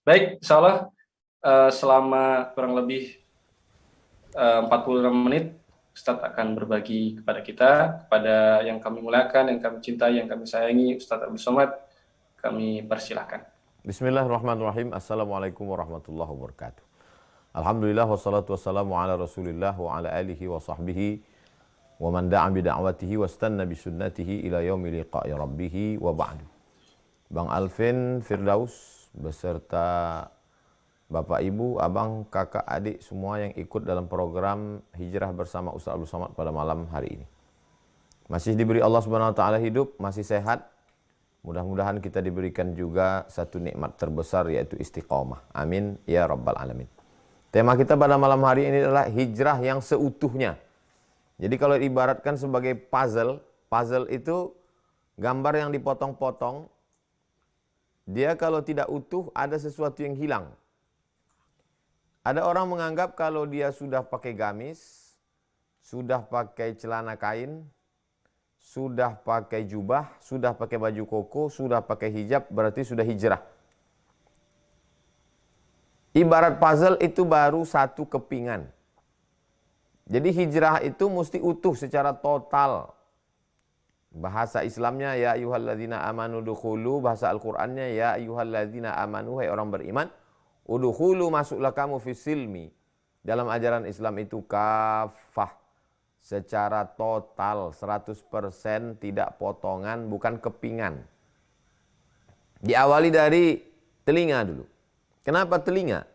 Baik, insyaallah, selama kurang lebih, 46 menit, Ustadz akan berbagi kepada kita, kepada yang kami muliakan, yang kami cintai, yang kami sayangi, Ustadz Abdul Somad, kami persilahkan. Bismillahirrahmanirrahim. Assalamualaikum warahmatullahi wabarakatuh. Alhamdulillah wassalatu wassalamu ala Rasulillah wa ala alihi wa sahbihi wa man da'a bi da'watihi wastanna bi sunnatihi ila yaumi liqa'i rabbih wa ba'du. Bang Alvin Firdaus beserta Bapak Ibu, Abang, Kakak, Adik semua yang ikut dalam program Hijrah bersama Ustaz Abdul Somad pada malam hari ini. Masih diberi Allah Subhanahu wa taala hidup, masih sehat. Mudah-mudahan kita diberikan juga satu nikmat terbesar yaitu istiqamah. Amin ya rabbal alamin. Tema kita pada malam hari ini adalah hijrah yang seutuhnya. Jadi kalau ibaratkan sebagai puzzle, puzzle itu gambar yang dipotong-potong. Dia kalau tidak utuh ada sesuatu yang hilang. Ada orang menganggap kalau dia sudah pakai gamis, sudah pakai celana kain, sudah pakai jubah, sudah pakai baju koko, sudah pakai hijab, berarti sudah hijrah. Ibarat puzzle itu baru satu kepingan. Jadi hijrah itu mesti utuh secara total. Bahasa Islamnya ya ayyuhalladzina amanu dukhulu, bahasa Al-Qur'annya ya ayyuhalladzina amanu, hai orang beriman, udkhulu, masuklah kamu fi silmi. Dalam ajaran Islam itu kafah, secara total 100%, tidak potongan, bukan kepingan. Diawali dari telinga dulu. Kenapa telinga?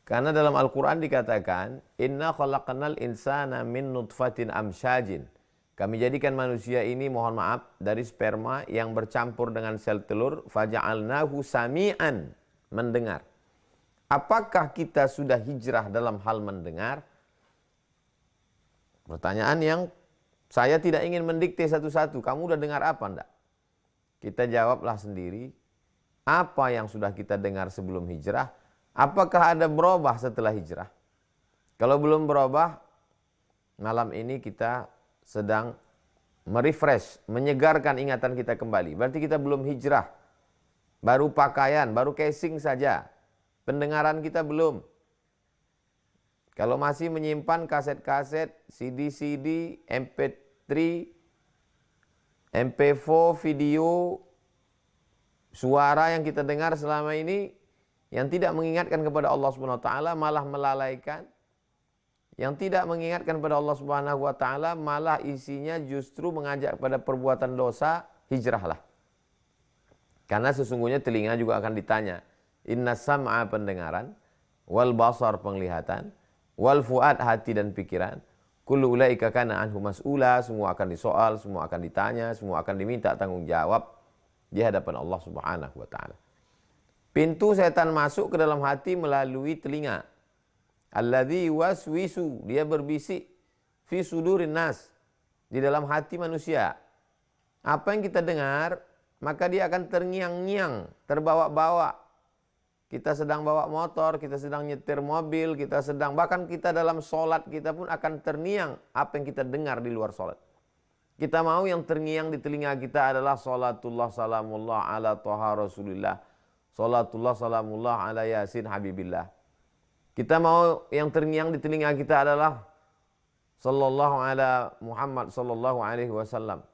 Karena dalam Al-Quran dikatakan, inna khalaqnal insana min nutfatin amsyajin. Kami jadikan manusia ini, mohon maaf, dari sperma yang bercampur dengan sel telur, faja'alnahu sami'an, mendengar. Apakah kita sudah hijrah dalam hal mendengar? Pertanyaan yang saya tidak ingin mendikte satu-satu. Kamu udah dengar apa enggak? Kita jawablah sendiri. Apa yang sudah kita dengar sebelum hijrah? Apakah ada berubah setelah hijrah? Kalau belum berubah, malam ini kita sedang merefresh, menyegarkan ingatan kita kembali. Berarti kita belum hijrah. Baru pakaian, baru casing saja. Pendengaran kita belum. Kalau masih menyimpan kaset-kaset, CD-CD, MP3, MP4, video, suara yang kita dengar selama ini yang tidak mengingatkan kepada Allah Subhanahu wa taala malah melalaikan. Yang tidak mengingatkan kepada Allah Subhanahu wa taala malah isinya justru mengajak kepada perbuatan dosa, hijrahlah. Karena sesungguhnya telinga juga akan ditanya. Inna sam'a, pendengaran, wal basar, penglihatan, wal fuad, hati dan pikiran, kullu ulaika kana anhu mas'ula, semua akan disoal, semua akan ditanya, semua akan diminta tanggung jawab di hadapan Allah Subhanahu wa taala. Pintu setan masuk ke dalam hati melalui telinga. Alladzi waswisu, dia berbisik fi sudurin nas, di dalam hati manusia. Apa yang kita dengar, maka dia akan terngiang-ngiang, terbawa-bawa. Kita sedang bawa motor, kita sedang nyetir mobil, kita sedang, bahkan kita dalam sholat, kita pun akan terngiang apa yang kita dengar di luar sholat. Kita mau yang terngiang di telinga kita adalah sholatullah salamullah ala toha rasulillah, sholatullah salamullah ala yasin habibillah. Kita mau yang terngiang di telinga kita adalah sallallahu ala Muhammad sallallahu alaihi wasallam.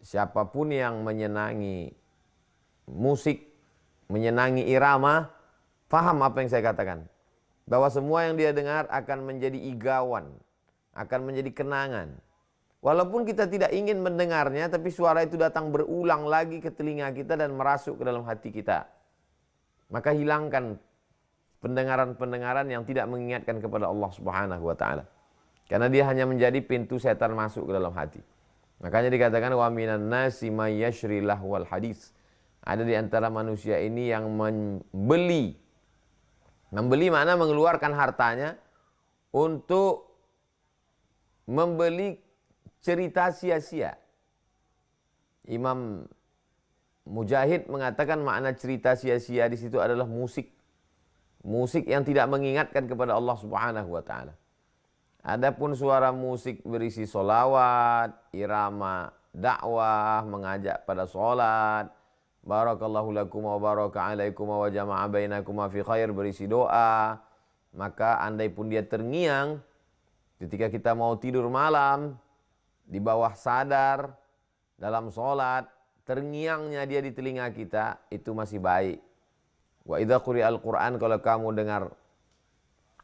Siapapun yang menyenangi musik, menyenangi irama, faham apa yang saya katakan. Bahwa semua yang dia dengar akan menjadi igawan, akan menjadi kenangan. Walaupun kita tidak ingin mendengarnya, tapi suara itu datang berulang lagi ke telinga kita dan merasuk ke dalam hati kita. Maka hilangkan pendengaran-pendengaran yang tidak mengingatkan kepada Allah Subhanahu wa taala. Karena dia hanya menjadi pintu setan masuk ke dalam hati. Makanya dikatakan wa minan nasi may yashri lahwal hadis. Ada di antara manusia ini yang membeli. Membeli makna mengeluarkan hartanya untuk membeli cerita sia-sia. Imam Mujahid mengatakan makna cerita sia-sia di situ adalah musik. Musik yang tidak mengingatkan kepada Allah Subhanahu wa taala. Adapun suara musik berisi solawat, irama dakwah, mengajak pada sholat, barakallahu lakum wa baraka alaikum wa jama'a bainakuma fi khair, berisi doa. Maka andai pun dia terngiang ketika kita mau tidur malam, di bawah sadar, dalam sholat, terngiangnya dia di telinga kita, itu masih baik. Wa idza quri'al Qur'an, kalau kamu dengar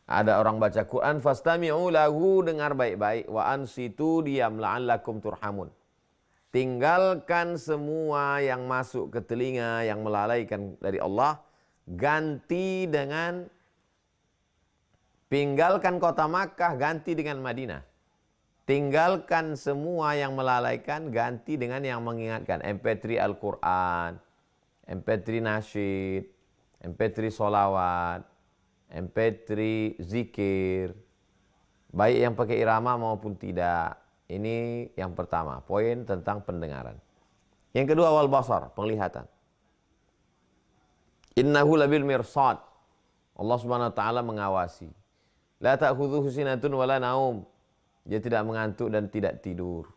ada orang baca Quran, fastami'u lahu, dengar baik-baik, wa ansitu, diam, la'allakum turhamun. Tinggalkan semua yang masuk ke telinga yang melalaikan dari Allah, ganti dengan, tinggalkan kota Makkah, ganti dengan Madinah. Tinggalkan semua yang melalaikan, ganti dengan yang mengingatkan. MP3 Al-Quran, MP3 nasyid, MP3 solawat, MP3 zikir, baik yang pakai irama maupun tidak. Ini yang pertama, poin tentang pendengaran. Yang kedua, wal basar, penglihatan. Innahu labil mirsad. Allah Subhanahu wa taala mengawasi. La ta'khudhuhu sinatun wala naum. Dia tidak mengantuk dan tidak tidur.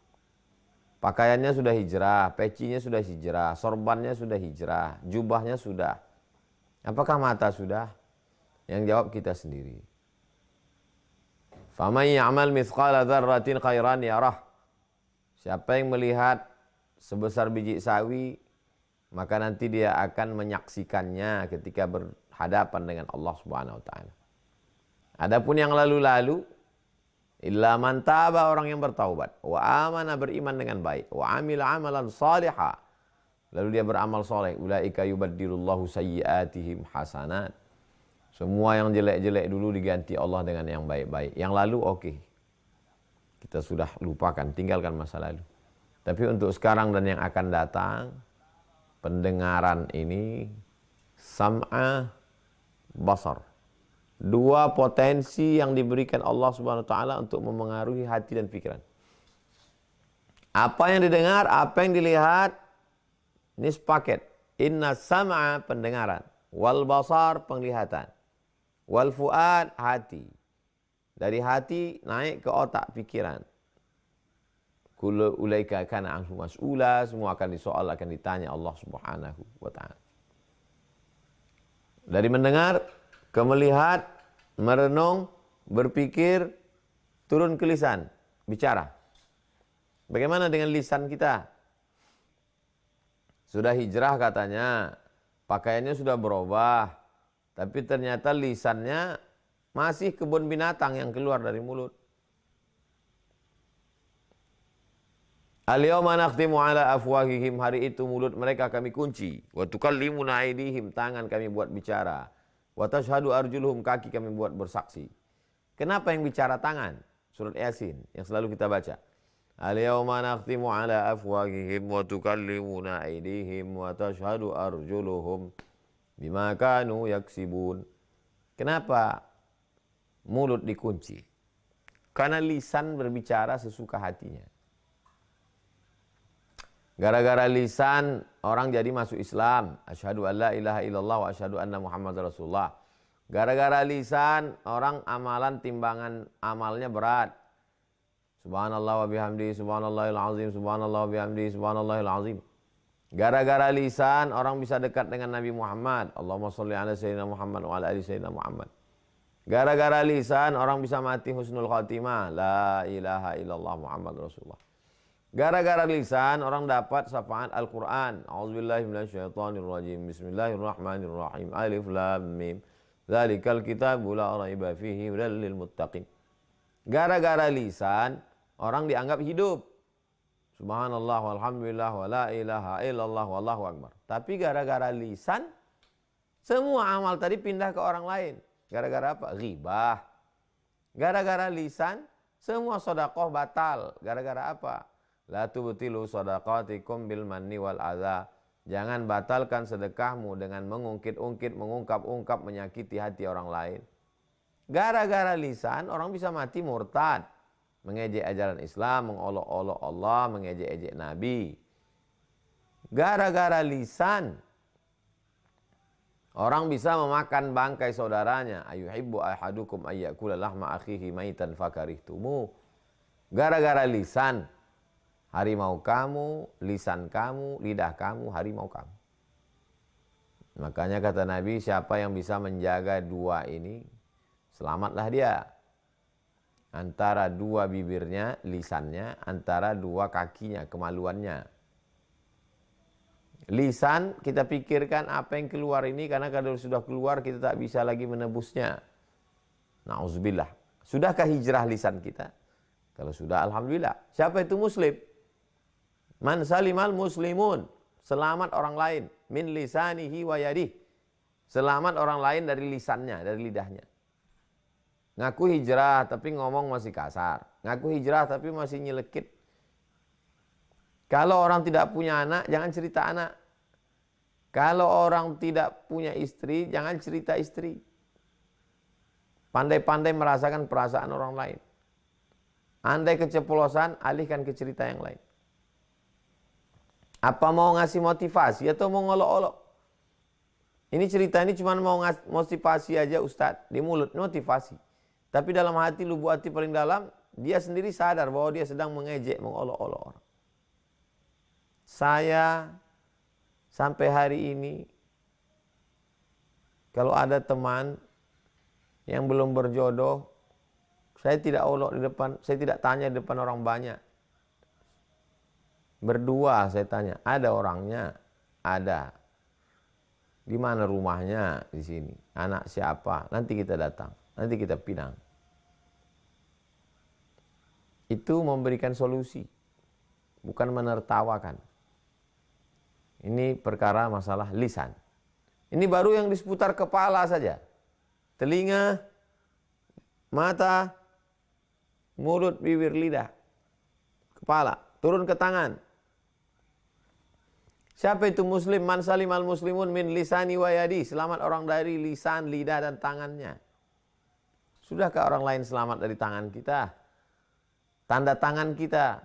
Pakaiannya sudah hijrah, pecinya sudah hijrah, sorbannya sudah hijrah, jubahnya sudah. Apakah mata sudah? Yang jawab kita sendiri. Faman ya'mal mithqala dzarratin khairan yarah. Siapa yang melihat sebesar biji sawi, maka nanti dia akan menyaksikannya ketika berhadapan dengan Allah Subhanahu wa taala. Adapun yang lalu-lalu, illa man taba, orang yang bertaubat, wa amana, beriman dengan baik, wa amila amalan salihah, lalu dia beramal soleh, ulaika yubaddilullahu sayyiatihim hasanat. Semua yang jelek-jelek dulu diganti Allah dengan yang baik-baik. Yang lalu oke. Kita sudah lupakan, tinggalkan masa lalu. Tapi untuk sekarang dan yang akan datang, pendengaran ini sam'a, basar. Dua potensi yang diberikan Allah Subhanahu wa taala untuk memengaruhi hati dan pikiran. Apa yang didengar, apa yang dilihat, ini sepaket. Inna sam'a, pendengaran, wal basar, penglihatan, wal fuad, hati. Dari hati naik ke otak, pikiran. Kullu ulaika kana anhu mas'ula, semua akan disoal, akan ditanya Allah Subhanahu wa taala. Dari mendengar ke melihat, merenung, berpikir, turun ke lisan, bicara. Bagaimana dengan lisan kita? Sudah hijrah katanya, pakaiannya sudah berubah, tapi ternyata lisannya masih kebun binatang yang keluar dari mulut. Al-yawma nakhtimu ala afwahihim, hari itu mulut mereka kami kunci. Wa tukallimuna aydihim, tangan kami buat bicara. Wa tashhadu arjuluhum, kaki kami buat bersaksi. Kenapa yang bicara tangan? Surat Yasin yang selalu kita baca. Al-yawma nakhtimu ala afwahihim wa tukallimuna aydihim wa tashhadu arjuluhum bima kanu yaksibun. Kenapa mulut dikunci? Karena lisan berbicara sesuka hatinya. Gara-gara lisan orang jadi masuk Islam. Asyhadu an la ilaha illallah wa asyhadu anna Muhammadar Rasulullah. Gara-gara lisan orang amalan, timbangan amalnya berat. Subhanallah wa bihamdi, subhanallahil azim, subhanallah wa bihamdi, subhanallahil azim. Gara-gara lisan orang bisa dekat dengan Nabi Muhammad. Allahumma sholli ala sayyidina Muhammad wa ala ali sayyidina Muhammad. Gara-gara lisan orang bisa mati husnul khatimah. La ilaha illallah Muhammad Rasulullah. Gara-gara lisan orang dapat syafaat Al-Quran. A'udzubillahi minasyaitonirrajim. Bismillahirrahmanirrahim. Alif lam mim. Dzalikal kitabu la raiba fihi hudal lil muttaqin. Gara-gara lisan orang dianggap hidup. Subhanallah walhamdulillah wa la ilaha illallah wallahu akbar. Tapi gara-gara lisan semua amal tadi pindah ke orang lain. Gara-gara apa? Ghibah. Gara-gara lisan semua sedekah batal. Gara-gara apa? La tubtilu shadaqatikum bil manni wal adza. Jangan batalkan sedekahmu dengan mengungkit-ungkit, mengungkap-ungkap, menyakiti hati orang lain. Gara-gara lisan orang bisa mati murtad, mengejek ajaran Islam, mengolok-olok Allah, mengejek-ejek Nabi. Gara-gara lisan orang bisa memakan bangkai saudaranya. Ayuhibbu ahadukum ayyakula lahma akhihi maitan fakarihtumu. Gara-gara lisan harimau kamu, lisan kamu, lidah kamu, harimau kamu. Makanya kata Nabi, siapa yang bisa menjaga dua ini, selamatlah dia. Antara dua bibirnya, lisannya, antara dua kakinya, kemaluannya. Lisan kita pikirkan apa yang keluar ini, karena kalau sudah keluar kita tak bisa lagi menebusnya. Na'udzubillah. Sudahkah hijrah lisan kita? Kalau sudah, alhamdulillah. Siapa itu muslim? Man salimal muslimun. Selamat orang lain. Min lisanihi wa yadih. Selamat orang lain dari lisannya, dari lidahnya. Ngaku hijrah tapi ngomong masih kasar. Ngaku hijrah tapi masih nyelekit. Kalau orang tidak punya anak, jangan cerita anak. Kalau orang tidak punya istri, jangan cerita istri. Pandai-pandai merasakan perasaan orang lain. Andai keceplosan, alihkan ke cerita yang lain. Apa mau ngasih motivasi atau mau ngolok-olok? Ini cerita ini cuma mau motivasi aja Ustadz. Di mulut motivasi. Tapi dalam hati, lubuk hati paling dalam, dia sendiri sadar bahwa dia sedang mengejek, mengolok-olok orang. Saya sampai hari ini, kalau ada teman yang belum berjodoh, saya tidak olok di depan, saya tidak tanya di depan orang banyak. Berdua saya tanya, ada orangnya? Ada. Di mana rumahnya? Di sini. Anak siapa? Nanti kita datang. Nanti kita pinang. Itu memberikan solusi, bukan menertawakan. Ini perkara masalah lisan. Ini baru yang di seputar kepala saja. Telinga, mata, mulut, bibir, lidah, kepala, turun ke tangan. Siapa itu muslim? Man salimal muslimun min lisani wa yadi. Selamat orang dari lisan, lidah, dan tangannya. Sudahkah orang lain selamat dari tangan kita? Tanda tangan kita.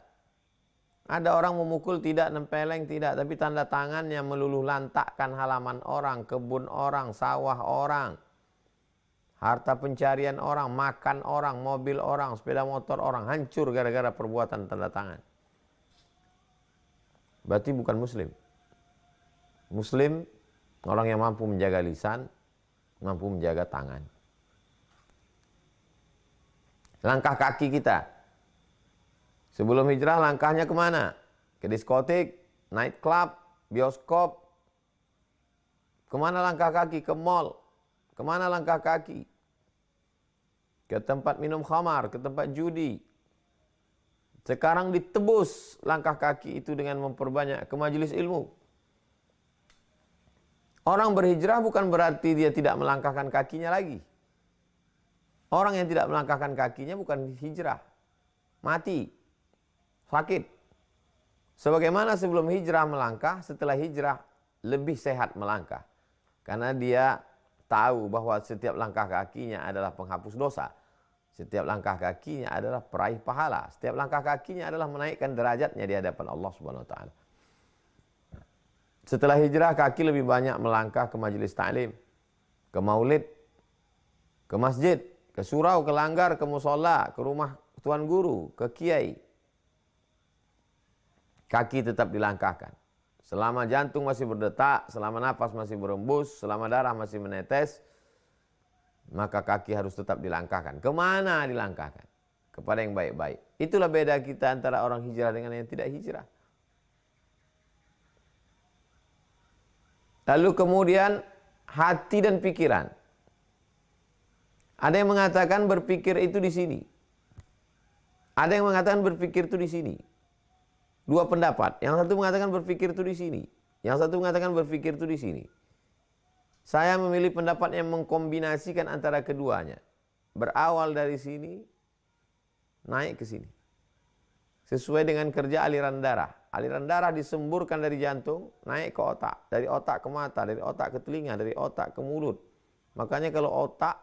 Ada orang memukul tidak, nempeleng tidak, tapi tanda tangannya meluluh lantakkan halaman orang, kebun orang, sawah orang, harta pencarian orang, makan orang, mobil orang, sepeda motor orang, hancur gara-gara perbuatan tanda tangan. Berarti bukan muslim. Muslim, orang yang mampu menjaga lisan, mampu menjaga tangan. Langkah kaki kita. Sebelum hijrah langkahnya kemana? Ke diskotik, night club, bioskop. Kemana langkah kaki? Ke mall. Kemana langkah kaki? Ke tempat minum khamar, ke tempat judi. Sekarang ditebus langkah kaki itu dengan memperbanyak ke majelis ilmu. Orang berhijrah bukan berarti dia tidak melangkahkan kakinya lagi. Orang yang tidak melangkahkan kakinya bukan hijrah. Mati. Sakit. Sebagaimana sebelum hijrah melangkah, setelah hijrah lebih sehat melangkah. Karena dia tahu bahwa setiap langkah kakinya adalah penghapus dosa. Setiap langkah kakinya adalah peraih pahala. Setiap langkah kakinya adalah menaikkan derajatnya di hadapan Allah Subhanahu wa taala. Setelah hijrah, kaki lebih banyak melangkah ke majelis ta'lim, ke maulid, ke masjid, ke surau, ke langgar, ke musola, ke rumah tuan guru, ke kiai. Kaki tetap dilangkahkan. Selama jantung masih berdetak, selama napas masih berembus, selama darah masih menetes, maka kaki harus tetap dilangkahkan. Kemana dilangkahkan? Kepada yang baik-baik. Itulah beda kita antara orang hijrah dengan yang tidak hijrah. Lalu kemudian hati dan pikiran. Ada yang mengatakan berpikir itu di sini. Ada yang mengatakan berpikir itu di sini. Dua pendapat. Yang satu mengatakan berpikir itu di sini. Yang satu mengatakan berpikir itu di sini. Saya memilih pendapat yang mengkombinasikan antara keduanya. Berawal dari sini, naik ke sini. Sesuai dengan kerja aliran darah. Aliran darah disemburkan dari jantung, naik ke otak. Dari otak ke mata, dari otak ke telinga, dari otak ke mulut. Makanya kalau otak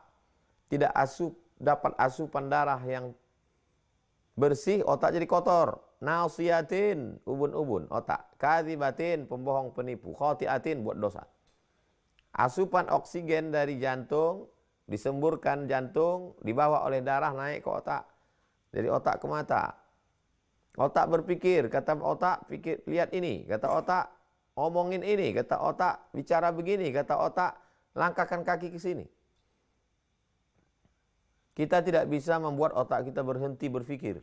tidak dapat asupan darah yang bersih, otak jadi kotor. Nasiyatin, ubun-ubun, otak. Kadzibatin, pembohong, penipu. Khotiatin, buat dosa. Asupan oksigen dari jantung, disemburkan jantung, dibawa oleh darah naik ke otak. Dari otak ke mata. Otak berpikir, kata otak, pikir, lihat ini. Kata otak, omongin ini, kata otak bicara begini, kata otak langkahkan kaki ke sini. Kita tidak bisa membuat otak kita berhenti berpikir.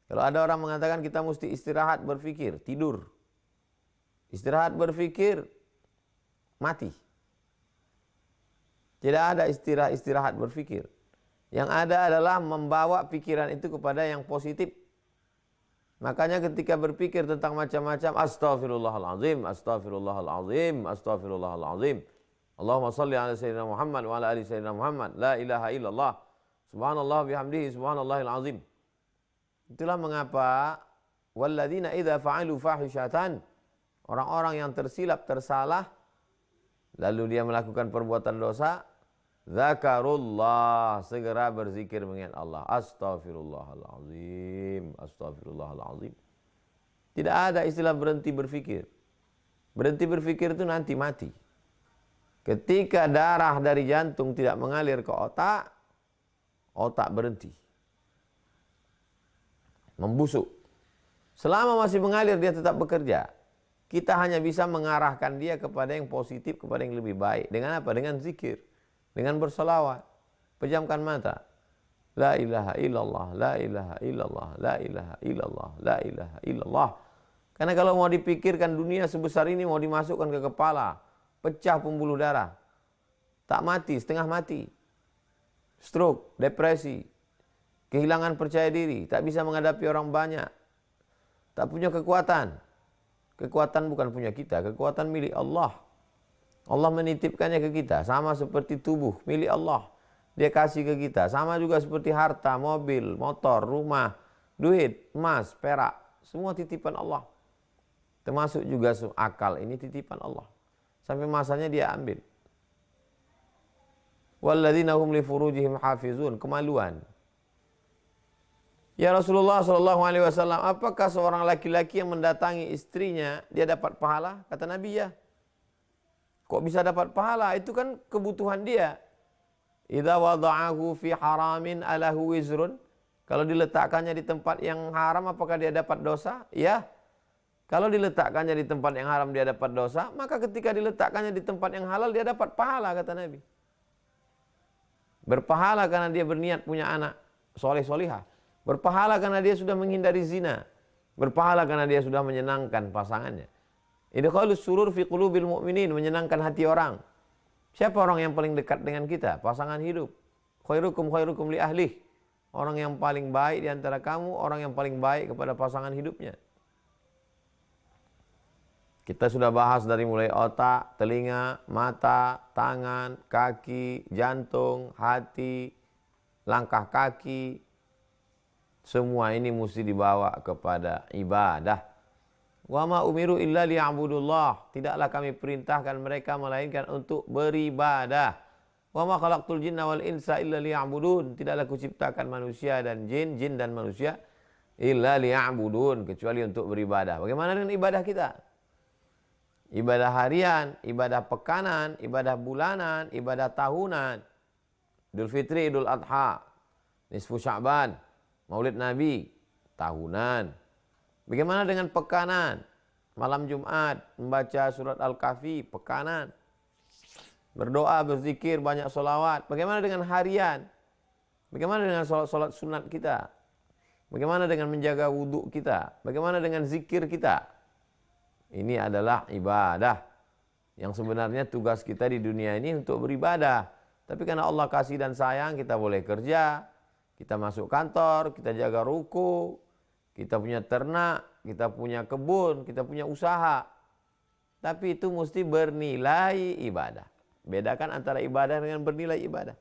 Kalau ada orang mengatakan kita mesti istirahat berpikir, tidur. Istirahat berpikir, mati. Tidak ada istirahat berpikir. Yang ada adalah membawa pikiran itu kepada yang positif. Makanya ketika berpikir tentang macam-macam, astagfirullahalazim, astagfirullahalazim, astagfirullahalazim. Allahumma salli ala sayyidina Muhammad wa ala ali sayyidina Muhammad, la ilaha illallah, subhanallah bihamdihi, subhanallahil azim. Itulah mengapa walladzina idza fa'alu fahishatan, orang-orang yang tersilap, tersalah, lalu dia melakukan perbuatan dosa, zakarullah, segera berzikir mengingat Allah. Astaghfirullahalazim, astaghfirullahalazim. Tidak ada istilah berhenti berpikir. Berhenti berpikir itu nanti mati. Ketika darah dari jantung tidak mengalir ke otak, otak berhenti. Membusuk. Selama masih mengalir dia tetap bekerja. Kita hanya bisa mengarahkan dia kepada yang positif, kepada yang lebih baik. Dengan apa? Dengan zikir. Dengan bersolawat. Pejamkan mata. La ilaha illallah, la ilaha illallah, la ilaha illallah, la ilaha illallah. Karena kalau mau dipikirkan dunia sebesar ini mau dimasukkan ke kepala, pecah pembuluh darah, tak mati, setengah mati, stroke, depresi, kehilangan percaya diri, tak bisa menghadapi orang banyak, tak punya kekuatan. Kekuatan bukan punya kita, kekuatan milik Allah. Allah menitipkannya ke kita, sama seperti tubuh milik Allah. Dia kasih ke kita, sama juga seperti harta, mobil, motor, rumah, duit, emas, perak, semua titipan Allah. Termasuk juga akal, ini titipan Allah. Sampai masanya dia ambil. Walladzina hum li furujihim hafizun, kemaluan. Ya Rasulullah SAW, apakah seorang laki-laki yang mendatangi istrinya dia dapat pahala? Kata Nabi, ya. Kok bisa dapat pahala? Itu kan kebutuhan dia. Idza wada'ahu fi haramin alahu wizrun. Kalau diletakkannya di tempat yang haram, apakah dia dapat dosa? Ya. Kalau diletakkannya di tempat yang haram dia dapat dosa, maka ketika diletakkannya di tempat yang halal dia dapat pahala, kata Nabi. Berpahala karena dia berniat punya anak soleh-solihah. Berpahala karena dia sudah menghindari zina. Berpahala karena dia sudah menyenangkan pasangannya. Idkhalus surur fi qulubil mu'minin, menyenangkan hati orang. Siapa orang yang paling dekat dengan kita? Pasangan hidup. Khairukum khairukum li ahlih. Orang yang paling baik di antara kamu, orang yang paling baik kepada pasangan hidupnya. Kita sudah bahas dari mulai otak, telinga, mata, tangan, kaki, jantung, hati, langkah kaki. Semua ini mesti dibawa kepada ibadah. Wa ma umiru illa liya'budullah. Tidaklah kami perintahkan mereka melainkan untuk beribadah. Wa ma khalaqtul jinna wal insa illa liya'budun. Tidaklah kuciptakan manusia dan jin dan manusia illa liya'budun, kecuali untuk beribadah. Bagaimana dengan ibadah kita? Ibadah harian, ibadah pekanan, ibadah bulanan, ibadah tahunan. Idul Fitri, Idul Adha, Nisfu Sya'ban, Maulid Nabi, tahunan. Bagaimana dengan pekanan? Malam Jumat, membaca surat Al-Kahfi, pekanan. Berdoa, berzikir, banyak solawat. Bagaimana dengan harian? Bagaimana dengan solat sunat kita? Bagaimana dengan menjaga wudhu kita? Bagaimana dengan zikir kita? Ini adalah ibadah. Yang sebenarnya tugas kita di dunia ini untuk beribadah. Tapi karena Allah kasih dan sayang, kita boleh kerja, kita masuk kantor, kita jaga ruko, kita punya ternak, kita punya kebun, kita punya usaha. Tapi itu mesti bernilai ibadah. Bedakan antara ibadah dengan bernilai ibadah.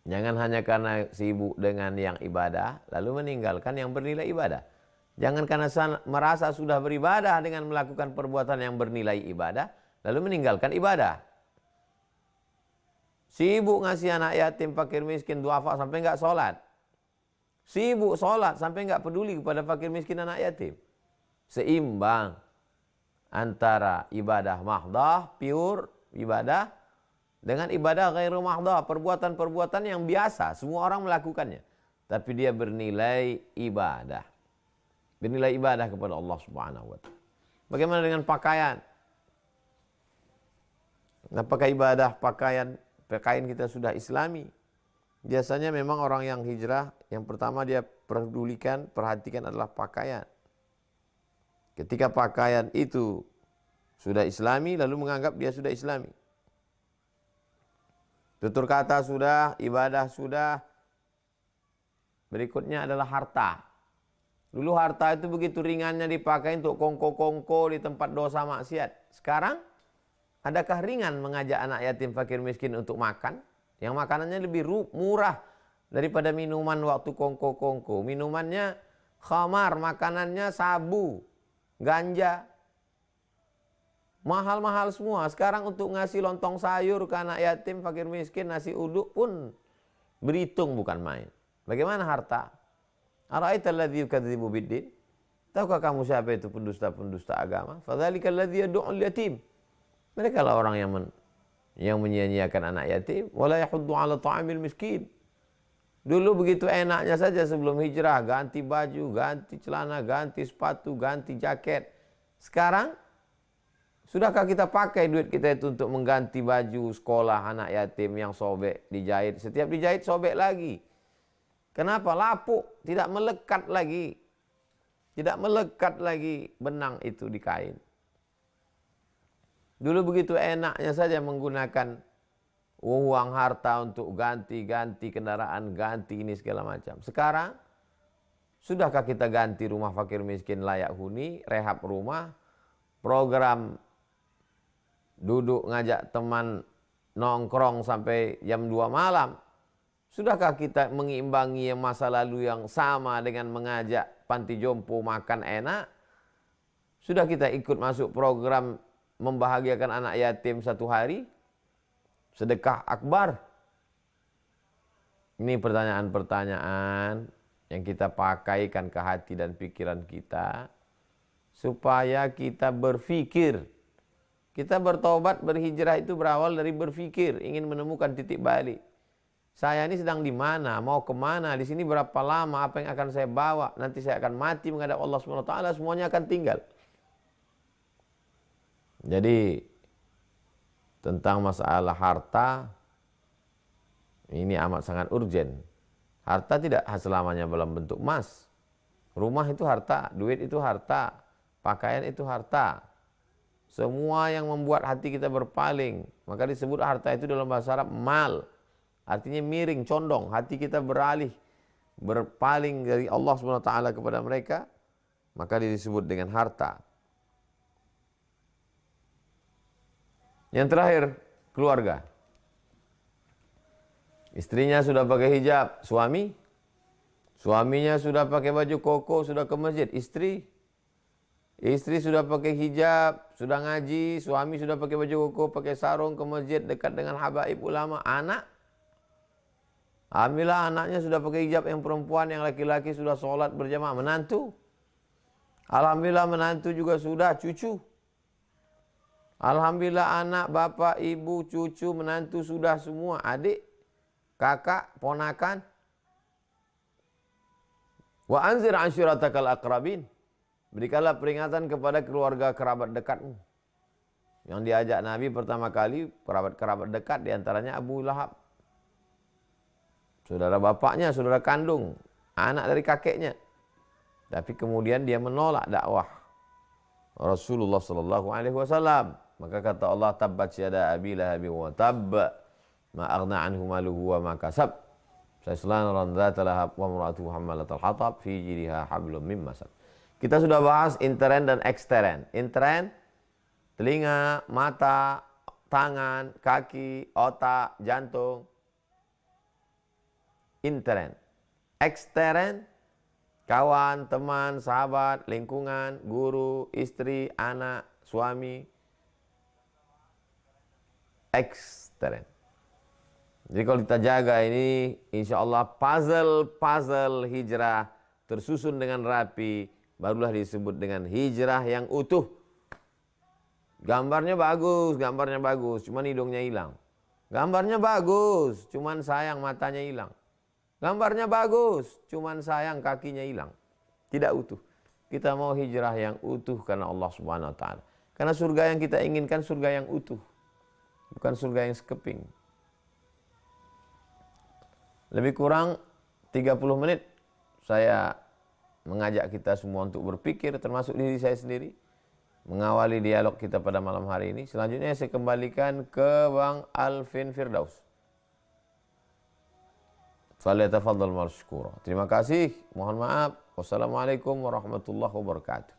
Jangan hanya karena sibuk dengan yang ibadah, lalu meninggalkan yang bernilai ibadah. Jangan karena merasa sudah beribadah dengan melakukan perbuatan yang bernilai ibadah, lalu meninggalkan ibadah. Sibuk ngasih anak yatim, fakir miskin, duafa sampai enggak sholat. Sibuk sholat sampai enggak peduli kepada fakir miskin, anak yatim. Seimbang antara ibadah mahdah, pure ibadah, dengan ibadah ghairu mahdah, perbuatan-perbuatan yang biasa, semua orang melakukannya. Tapi dia bernilai ibadah. Bernilai ibadah kepada Allah Subhanahu wa ta'ala. Bagaimana dengan pakaian? Apakah ibadah pakaian kita sudah islami? Biasanya memang orang yang hijrah, yang pertama dia perhatikan adalah pakaian. Ketika pakaian itu sudah islami, lalu menganggap dia sudah islami. Tutur kata sudah, ibadah sudah. Berikutnya adalah harta. Dulu harta itu begitu ringannya dipakai untuk kongko-kongko di tempat dosa maksiat. Sekarang, adakah ringan mengajak anak yatim fakir miskin untuk makan? Yang makanannya lebih murah daripada minuman waktu kongko-kongko. Minumannya khamar, makanannya sabu, ganja. Mahal-mahal semua. Sekarang untuk ngasih lontong sayur ke anak yatim fakir miskin, nasi uduk pun berhitung bukan main. Bagaimana harta? Ara'aital ladzi yukadzibu biddin? Tahukah kamu siapa itu pendusta-pendusta agama? Fadzalikal ladzi yad'ul yatim. Mereka lah orang yang menyia-nyiakan anak yatim, wala yahuddu 'ala ta'amil miskin. Dulu begitu enaknya saja sebelum hijrah, ganti baju, ganti celana, ganti sepatu, ganti jaket. Sekarang sudahkah kita pakai duit kita itu untuk mengganti baju sekolah anak yatim yang sobek, dijahit? Setiap dijahit sobek lagi. Kenapa? Lapuk, tidak melekat lagi. Tidak melekat lagi benang itu di kain. Dulu begitu enaknya saja menggunakan uang harta untuk ganti-ganti kendaraan, ganti ini segala macam. Sekarang, sudahkah kita ganti rumah fakir miskin layak huni, rehab rumah, program duduk ngajak teman nongkrong sampai jam 2 malam? Sudahkah kita mengimbangi yang masa lalu yang sama dengan mengajak panti jompo makan enak? Sudah kita ikut masuk program membahagiakan anak yatim 1 hari? Sedekah akbar? Ini pertanyaan-pertanyaan yang kita pakaikan ke hati dan pikiran kita supaya kita berpikir. Kita bertobat, berhijrah itu berawal dari berpikir, ingin menemukan titik balik. Saya ini sedang di mana, mau kemana, di sini berapa lama, apa yang akan saya bawa, nanti saya akan mati menghadap Allah SWT, semuanya akan tinggal. Jadi tentang masalah harta ini amat sangat urgen. Harta tidak selamanya dalam bentuk emas. Rumah itu harta, duit itu harta, pakaian itu harta. Semua yang membuat hati kita berpaling, maka disebut harta itu dalam bahasa Arab mal. Artinya miring, condong, hati kita beralih, berpaling dari Allah SWT kepada mereka, maka disebut dengan harta. Yang terakhir, keluarga. Istrinya sudah pakai hijab, suaminya sudah pakai baju koko, sudah ke masjid. Istri sudah pakai hijab, sudah ngaji, suami sudah pakai baju koko, pakai sarung ke masjid dekat dengan habaib ulama. Alhamdulillah anaknya sudah pakai hijab, yang perempuan, yang laki-laki sudah sholat berjamaah. Menantu, alhamdulillah menantu juga sudah, cucu. Alhamdulillah anak, bapak, ibu, cucu, menantu sudah semua, adik, kakak, ponakan. Wa anzir ashiratakal aqrabin. Berikanlah peringatan kepada keluarga kerabat dekatmu. Yang diajak Nabi pertama kali kerabat dekat, diantaranya Abu Lahab. Saudara bapaknya, saudara kandung, anak dari kakeknya. Tapi kemudian dia menolak dakwah Rasulullah SAW. Maka kata Allah, tabbat yada abi lahabi wa tabb, ma aghna anhu maluhu wa ma kasab. Sayasla naran dzata lahab wa imra'atuhu hammalatal hatab fi jidha hablum mim masad. Kita sudah bahas intern dan ekstern. Intern, telinga, mata, tangan, kaki, otak, jantung. Intern. Ekstern, kawan, teman, sahabat, lingkungan, guru, istri, anak, suami. Ekstern. Jadi kalau kita jaga ini, insya Allah puzzle hijrah tersusun dengan rapi, barulah disebut dengan hijrah yang utuh. Gambarnya bagus, cuman hidungnya hilang. Gambarnya bagus, cuman sayang matanya hilang. Gambarnya bagus, cuman sayang kakinya hilang. Tidak utuh. kita mau hijrah yang utuh karena Allah Subhanahu wa taala. Karena surga yang kita inginkan surga yang utuh, bukan surga yang sekeping. Lebih kurang 30 menit saya mengajak kita semua untuk berpikir, termasuk diri saya sendiri, mengawali dialog kita pada malam hari ini. Selanjutnya saya kembalikan ke Bang Alvin Firdaus. Falyatafaddal mashkura. Terima kasih, mohon maaf. Wassalamualaikum warahmatullahi wabarakatuh.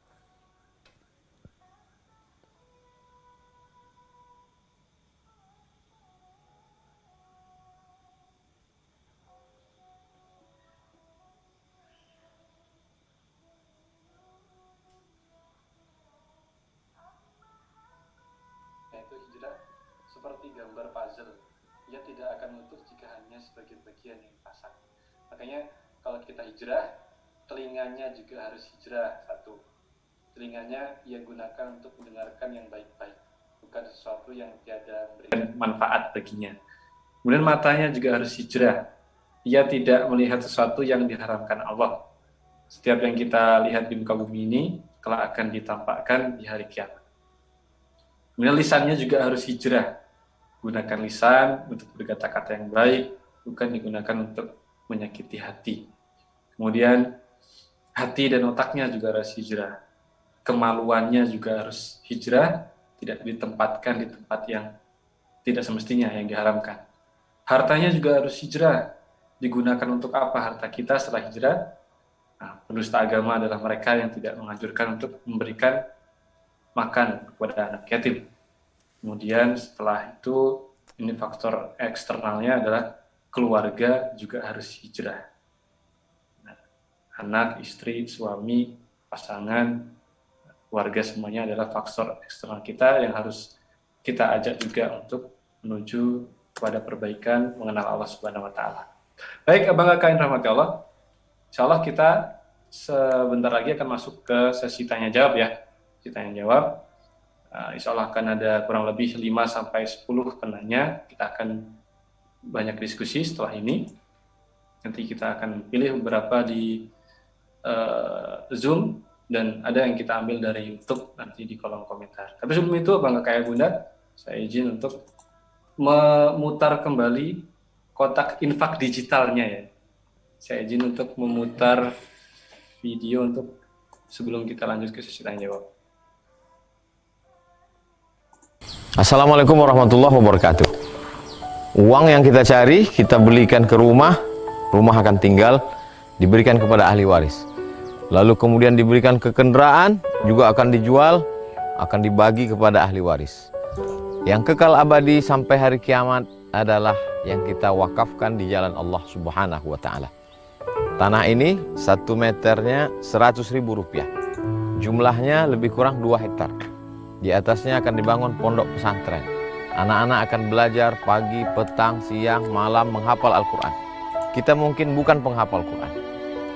Yaitu hijrah seperti gambar puzzle. Ia tidak akan utuh jika hanya sebagian bagian yang dipasang. Makanya kalau kita hijrah, telinganya juga harus hijrah. Satu, telinganya ia gunakan untuk mendengarkan yang baik-baik, bukan sesuatu yang tiada memberikan manfaat baginya. Kemudian matanya juga harus hijrah. Ia tidak melihat sesuatu yang diharamkan Allah. Setiap yang kita lihat di muka bumi ini kelak akan ditampakkan di hari kiamat. Kemudian lisannya juga harus hijrah. Gunakan lisan untuk berkata-kata yang baik, bukan digunakan untuk menyakiti hati. Kemudian hati dan otaknya juga harus hijrah. Kemaluannya juga harus hijrah, tidak ditempatkan di tempat yang tidak semestinya, yang diharamkan. Hartanya juga harus hijrah. Digunakan untuk apa harta kita setelah hijrah? Nah, pendusta agama adalah mereka yang tidak menganjurkan untuk memberikan makan kepada anak yatim. Kemudian setelah itu, ini faktor eksternalnya adalah keluarga juga harus hijrah. Nah, anak, istri, suami, pasangan, keluarga semuanya adalah faktor eksternal kita yang harus kita ajak juga untuk menuju kepada perbaikan mengenal Allah Subhanahu wa taala. Baik, Abang Kakak yang rahmati Allah. Insyaallah kita sebentar lagi akan masuk ke sesi tanya jawab ya. Tanya jawab. Insya Allah akan ada kurang lebih 5-10 penanya. Kita akan banyak diskusi setelah ini. Nanti kita akan pilih beberapa di Zoom dan ada yang kita ambil dari YouTube nanti di kolom komentar. Tapi sebelum itu, Bang Kakak Bunda, saya izin untuk memutar kembali kotak infak digitalnya ya. Saya izin untuk memutar video untuk sebelum kita lanjut ke sesi tanya jawab. Assalamualaikum warahmatullahi wabarakatuh. Uang yang kita cari, kita belikan ke rumah, rumah akan tinggal, diberikan kepada ahli waris. Lalu kemudian diberikan ke kendaraan, juga akan dijual, akan dibagi kepada ahli waris. Yang kekal abadi sampai hari kiamat adalah yang kita wakafkan di jalan Allah Subhanahu wa taala. Tanah ini 1 meternya 100.000 rupiah. Jumlahnya lebih kurang 2 hektar. Di atasnya akan dibangun pondok pesantren. Anak-anak akan belajar pagi, petang, siang, malam menghafal Al-Quran. Kita mungkin bukan penghafal Quran.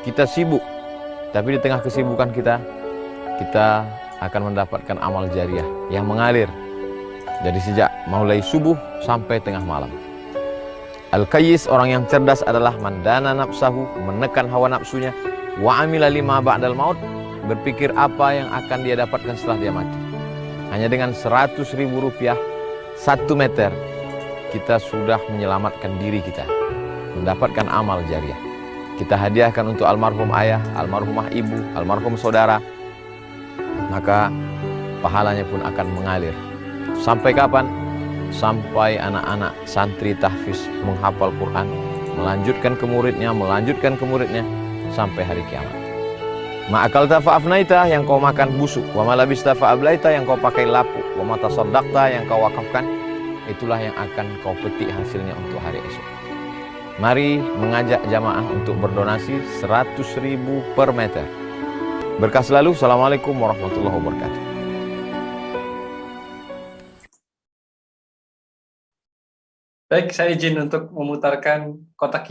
Kita sibuk. Tapi di tengah kesibukan kita akan mendapatkan amal jariah yang mengalir. Jadi sejak mulai subuh sampai tengah malam. Al-Qayyis, orang yang cerdas adalah mandana nafsahu, menekan hawa nafsunya, wa amila lima ba'dal maut, berpikir apa yang akan dia dapatkan setelah dia mati. Hanya dengan 100.000 rupiah 1 meter, kita sudah menyelamatkan diri kita, mendapatkan amal jariah. Kita hadiahkan untuk almarhum ayah, almarhumah ibu, almarhum saudara, maka pahalanya pun akan mengalir. Sampai kapan? Sampai anak-anak santri tahfiz menghafal Quran, melanjutkan ke muridnya, sampai hari kiamat. Ma'akalta fa'afnaita, yang kau makan busuk, wa malabista fa'ablaita, yang kau pakai lapuk, wa matasaddaqta, yang kau wakafkan, itulah yang akan kau petik hasilnya untuk hari esok. Mari mengajak jamaah untuk berdonasi 100.000 per meter. Berkah selalu. Assalamualaikum warahmatullahi wabarakatuh. Baik, saya izin untuk memutarkan kotak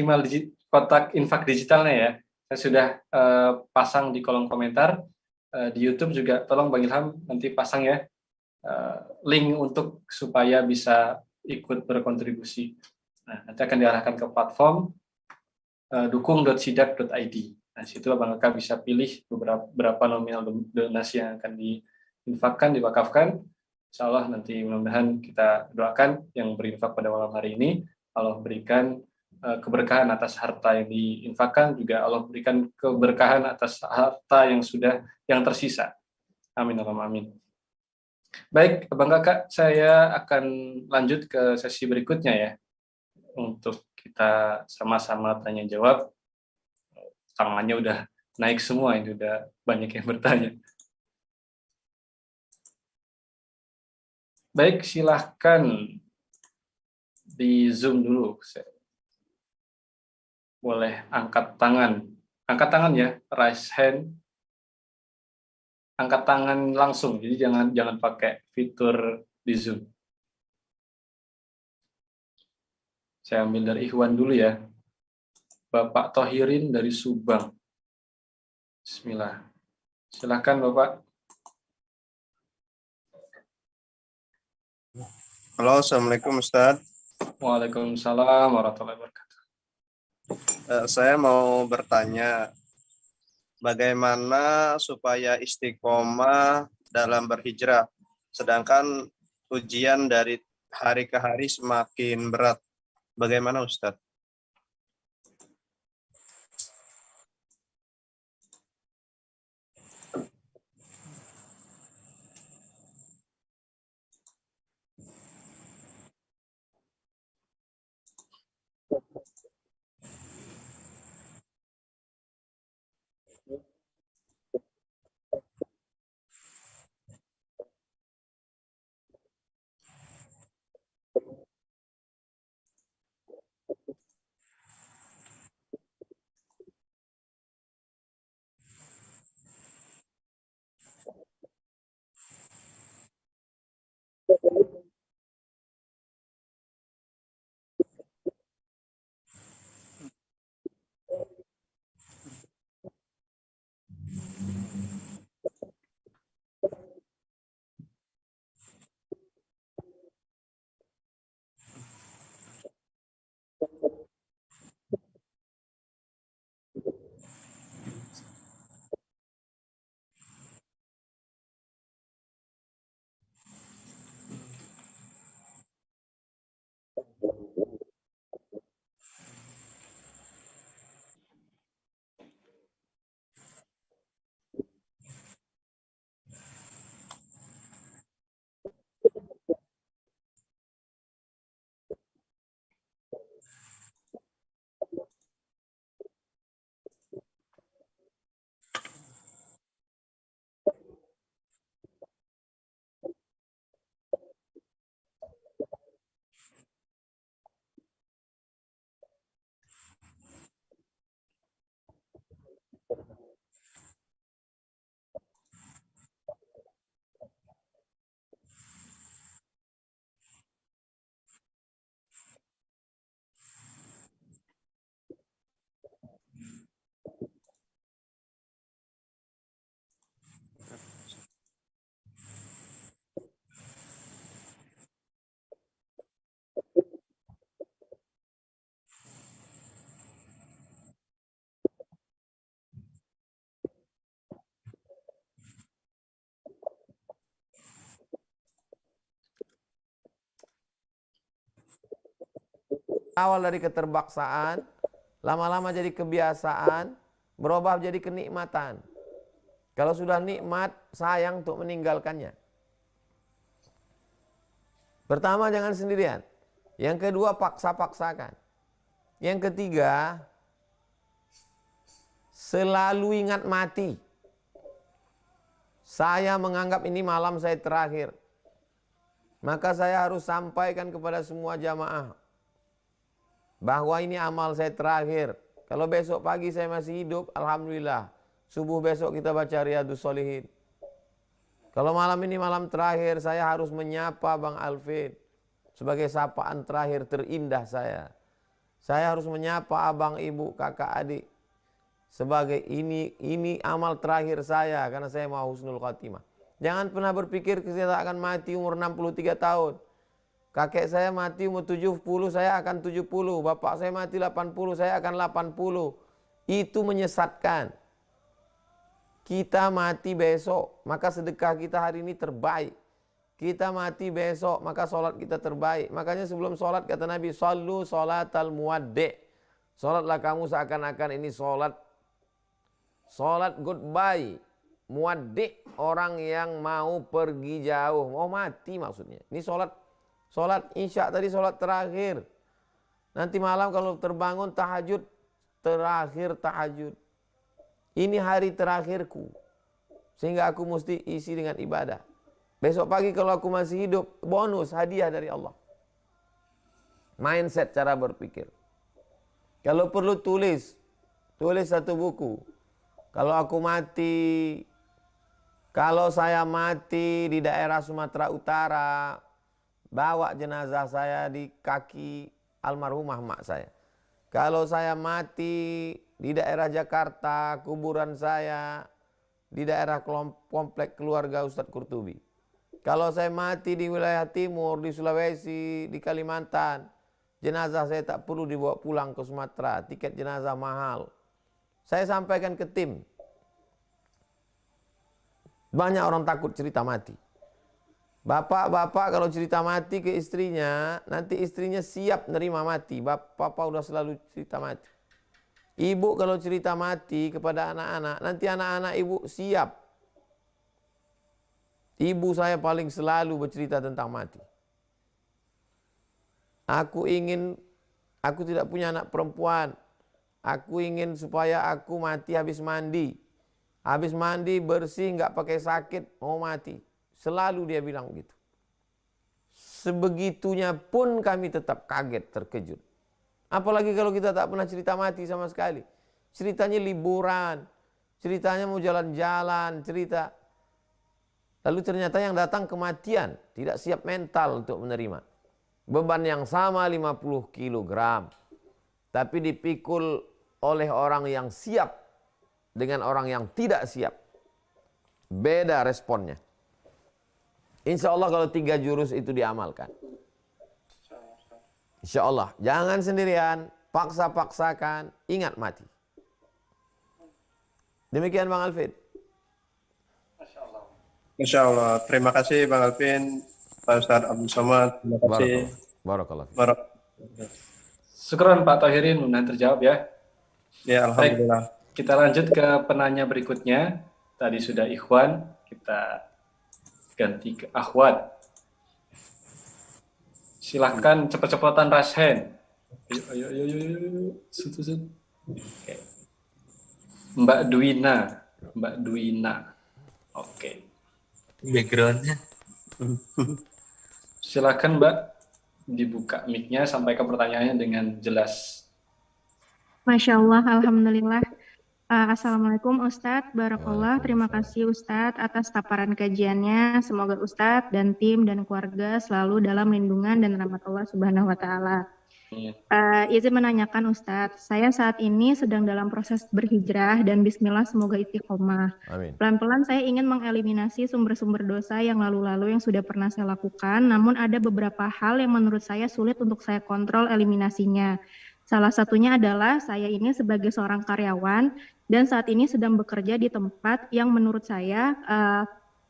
infak digitalnya ya. Saya sudah pasang di kolom komentar. Di YouTube juga tolong Bang Ilham nanti pasang ya link untuk supaya bisa ikut berkontribusi. Nah, nanti akan diarahkan ke platform dukung.sidak.id. Nah, situ Abang Kakak bisa pilih berapa nominal donasi yang akan diinfakkan, diwakafkan. Insya Allah nanti mudah-mudahan kita doakan yang berinfak pada malam hari ini, Allah berikan keberkahan atas harta yang diinfakkan, juga Allah berikan keberkahan atas harta yang tersisa. Amin Allahumma amin. Baik, Abang Kakak, saya akan lanjut ke sesi berikutnya ya, untuk kita sama-sama tanya jawab. Tangannya udah naik semua, ini udah banyak yang bertanya. Baik, silahkan di Zoom dulu. Boleh angkat tangan. Angkat tangan ya, raise hand. Angkat tangan langsung, jadi jangan pakai fitur di Zoom. Saya ambil dari Ikhwan dulu ya. Bapak Tohirin dari Subang. Bismillah. Silahkan Bapak. Halo, Assalamualaikum Ustadz. Waalaikumsalam warahmatullahi wabarakatuh. Saya mau bertanya, bagaimana supaya istiqomah dalam berhijrah, sedangkan ujian dari hari ke hari semakin berat. Bagaimana Ustadz? Awal dari keterpaksaan, lama-lama jadi kebiasaan, berubah jadi kenikmatan. Kalau sudah nikmat, sayang untuk meninggalkannya. Pertama, jangan sendirian. Yang kedua, paksa-paksakan. Yang ketiga, selalu ingat mati. Saya menganggap ini malam saya terakhir. Maka saya harus sampaikan kepada semua jamaah bahwa ini amal saya terakhir. Kalau besok pagi saya masih hidup, alhamdulillah. Subuh besok kita baca Riyadhus Shalihin. Kalau malam ini malam terakhir, saya harus menyapa Bang Alvin sebagai sapaan terakhir terindah saya. Saya harus menyapa abang, ibu, kakak, adik sebagai ini amal terakhir saya karena saya mau husnul khatimah. Jangan pernah berpikir saya akan mati umur 63 tahun. Kakek saya mati umur 70, saya akan 70. Bapak saya mati 80, saya akan 80. itu menyesatkan. Kita mati besok, maka sedekah kita hari ini terbaik. Kita mati besok, maka sholat kita terbaik. Makanya sebelum sholat kata Nabi, sallu sholatal muwaddi'. Sholatlah kamu seakan-akan ini sholat goodbye. Muwaddi', orang yang mau pergi jauh, mau mati maksudnya. Ini sholat isya tadi, sholat terakhir. Nanti malam kalau terbangun tahajud, terakhir tahajud. Ini hari terakhirku, sehingga aku mesti isi dengan ibadah. Besok pagi kalau aku masih hidup, bonus, hadiah dari Allah. Mindset cara berpikir. Kalau perlu tulis satu buku. Kalau aku mati, kalau saya mati di daerah Sumatera Utara, bawa jenazah saya di kaki almarhumah mak saya. Kalau saya mati di daerah Jakarta, kuburan saya di daerah komplek keluarga Ustadz Qurtubi. Kalau saya mati di wilayah timur, di Sulawesi, di Kalimantan, jenazah saya tak perlu dibawa pulang ke Sumatera, tiket jenazah mahal. Saya sampaikan ke tim. Banyak orang takut cerita mati. Bapak kalau cerita mati ke istrinya, nanti istrinya siap nerima mati. Bapak udah selalu cerita mati. Ibu kalau cerita mati kepada anak-anak, nanti anak-anak ibu siap. Ibu saya paling selalu bercerita tentang mati. Aku tidak punya anak perempuan. Aku ingin supaya aku mati habis mandi. Habis mandi bersih, nggak pakai sakit, mau mati. Selalu dia bilang begitu. Sebegitunya pun kami tetap kaget, terkejut. Apalagi kalau kita tak pernah cerita mati sama sekali. Ceritanya liburan, ceritanya mau jalan-jalan, cerita. Lalu ternyata yang datang kematian, tidak siap mental untuk menerima. Beban yang sama 50 kg. Tapi dipikul oleh orang yang siap dengan orang yang tidak siap. Beda responnya. Insya Allah kalau 3 jurus itu diamalkan. Insya Allah. Jangan sendirian. Paksa-paksakan. Ingat mati. Demikian Bang Alvin. Masya Allah. Terima kasih Bang Alvin, Pak Ustadz Abdul Somad. Terima kasih. Barakallah. Syukron Pak Thohirin, mudah terjawab ya. Ya, alhamdulillah. Baik, kita lanjut ke penanya berikutnya. Tadi sudah Ikhwan, kita ganti ke Akhwat. Silahkan cepet-cepetan raise hand. Ayo. Sut. Oke. Mbak Duina. Oke. Backgroundnya. Silahkan Mbak, dibuka mic-nya, sampaikan pertanyaannya dengan jelas. Masya Allah, Alhamdulillah. Assalamualaikum Ustadz, Barakallah. Terima kasih Ustadz atas paparan kajiannya. Semoga Ustadz dan tim dan keluarga selalu dalam lindungan dan rahmat Allah Subhanahu wa Ta'ala. Izin menanyakan Ustadz, saya saat ini sedang dalam proses berhijrah dan bismillah semoga istiqomah. Amin. Pelan-pelan saya ingin mengeliminasi sumber-sumber dosa yang lalu-lalu yang sudah pernah saya lakukan, namun ada beberapa hal yang menurut saya sulit untuk saya kontrol eliminasinya. Salah satunya adalah saya ini sebagai seorang karyawan dan saat ini sedang bekerja di tempat yang menurut saya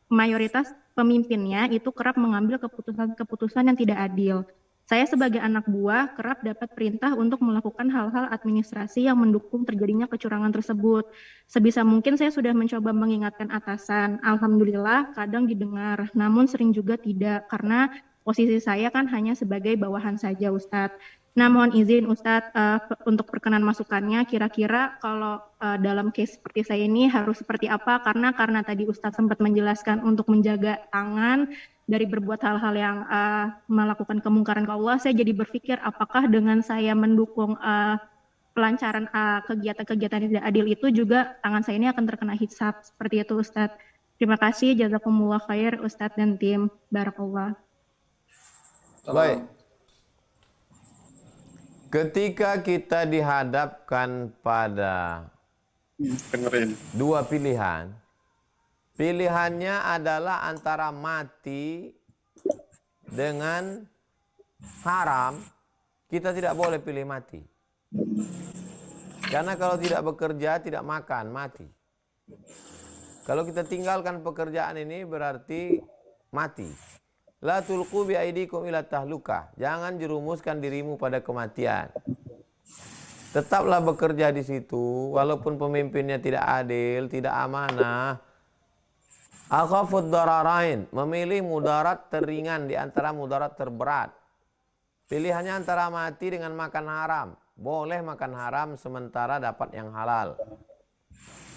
mayoritas pemimpinnya itu kerap mengambil keputusan-keputusan yang tidak adil. Saya sebagai anak buah kerap dapat perintah untuk melakukan hal-hal administrasi yang mendukung terjadinya kecurangan tersebut. Sebisa mungkin saya sudah mencoba mengingatkan atasan. Alhamdulillah kadang didengar, namun sering juga tidak karena posisi saya kan hanya sebagai bawahan saja Ustadz. Nah mohon izin Ustadz untuk perkenan masukannya kira-kira kalau dalam case seperti saya ini harus seperti apa karena tadi Ustadz sempat menjelaskan untuk menjaga tangan dari berbuat hal-hal yang melakukan kemungkaran ke Allah, saya jadi berpikir apakah dengan saya mendukung pelancaran kegiatan-kegiatan yang tidak adil itu juga tangan saya ini akan terkena hisab seperti itu Ustadz. Terima kasih, jazakumullah khair Ustadz dan tim. Barakallah. Baik. Ketika kita dihadapkan pada dua pilihan, pilihannya adalah antara mati dengan haram, kita tidak boleh pilih mati. Karena kalau tidak bekerja, tidak makan, mati. Kalau kita tinggalkan pekerjaan ini berarti mati. La tulqu bi aidikum ila tahlukah. Jangan jerumuskan dirimu pada kematian. Tetaplah bekerja di situ walaupun pemimpinnya tidak adil, tidak amanah. Akhafud dararain, memilih mudarat teringan di antara mudarat terberat. Pilihannya antara mati dengan makan haram. Boleh makan haram sementara dapat yang halal.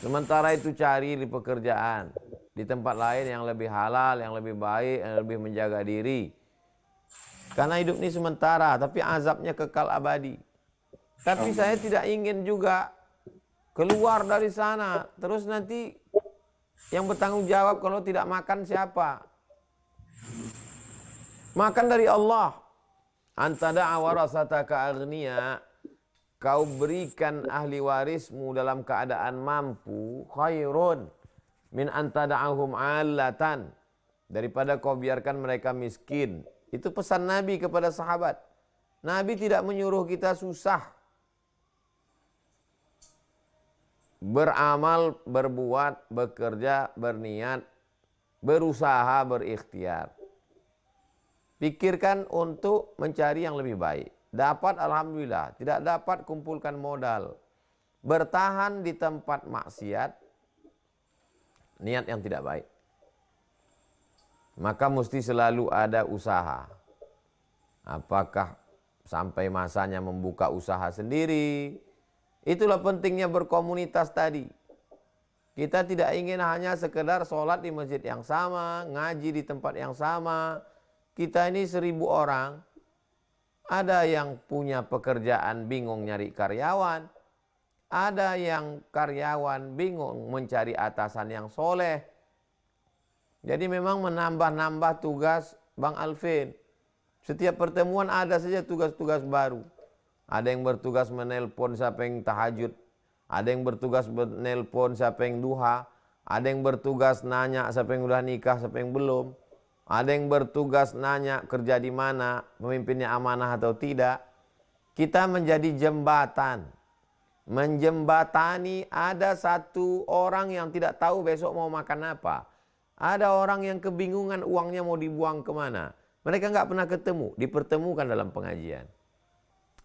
Sementara itu cari di pekerjaan, di tempat lain yang lebih halal, yang lebih baik, yang lebih menjaga diri. Karena hidup ini sementara, tapi azabnya kekal abadi. Tapi saya tidak ingin juga keluar dari sana, terus nanti yang bertanggung jawab kalau tidak makan siapa? Makan dari Allah. Antada warasataka aghniya, kau berikan ahli warismu dalam keadaan mampu, khairun min antada'ahum allatan, daripada kau biarkan mereka miskin. Itu pesan Nabi kepada sahabat. Nabi tidak menyuruh kita susah. Beramal, berbuat, bekerja, berniat, berusaha, berikhtiar. Pikirkan untuk mencari yang lebih baik. Dapat alhamdulillah, tidak dapat kumpulkan modal. Bertahan di tempat maksiat, niat yang tidak baik. Maka mesti selalu ada usaha. Apakah sampai masanya membuka usaha sendiri? Itulah pentingnya berkomunitas tadi. Kita tidak ingin hanya sekedar sholat di masjid yang sama, ngaji di tempat yang sama. Kita ini 1000 orang. Ada yang punya pekerjaan bingung nyari karyawan. Ada yang karyawan bingung mencari atasan yang soleh. Jadi memang menambah-nambah tugas Bang Alvin. Setiap pertemuan ada saja tugas-tugas baru. Ada yang bertugas menelpon siapa yang tahajud. Ada yang bertugas menelpon siapa yang duha. Ada yang bertugas nanya siapa yang udah nikah, siapa yang belum. Ada yang bertugas nanya kerja di mana, pemimpinnya amanah atau tidak. Kita menjadi jembatan. Menjembatani, ada satu orang yang tidak tahu besok mau makan apa. Ada orang yang kebingungan uangnya mau dibuang kemana. Mereka nggak pernah ketemu, dipertemukan dalam pengajian.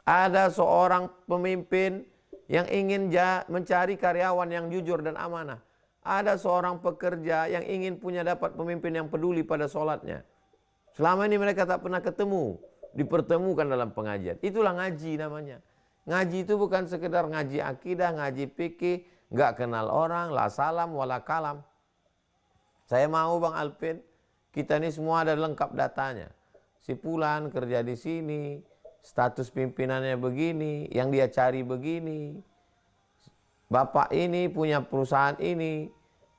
Ada seorang pemimpin yang ingin mencari karyawan yang jujur dan amanah. Ada seorang pekerja yang ingin punya dapat pemimpin yang peduli pada sholatnya. Selama ini mereka tak pernah ketemu, dipertemukan dalam pengajian. Itulah ngaji namanya. Ngaji itu bukan sekedar ngaji akidah, ngaji fikih, nggak kenal orang, la salam, wala kalam. Saya mau Bang Alvin, kita ini semua ada lengkap datanya. Si Fulan kerja di sini, status pimpinannya begini, yang dia cari begini. Bapak ini punya perusahaan ini,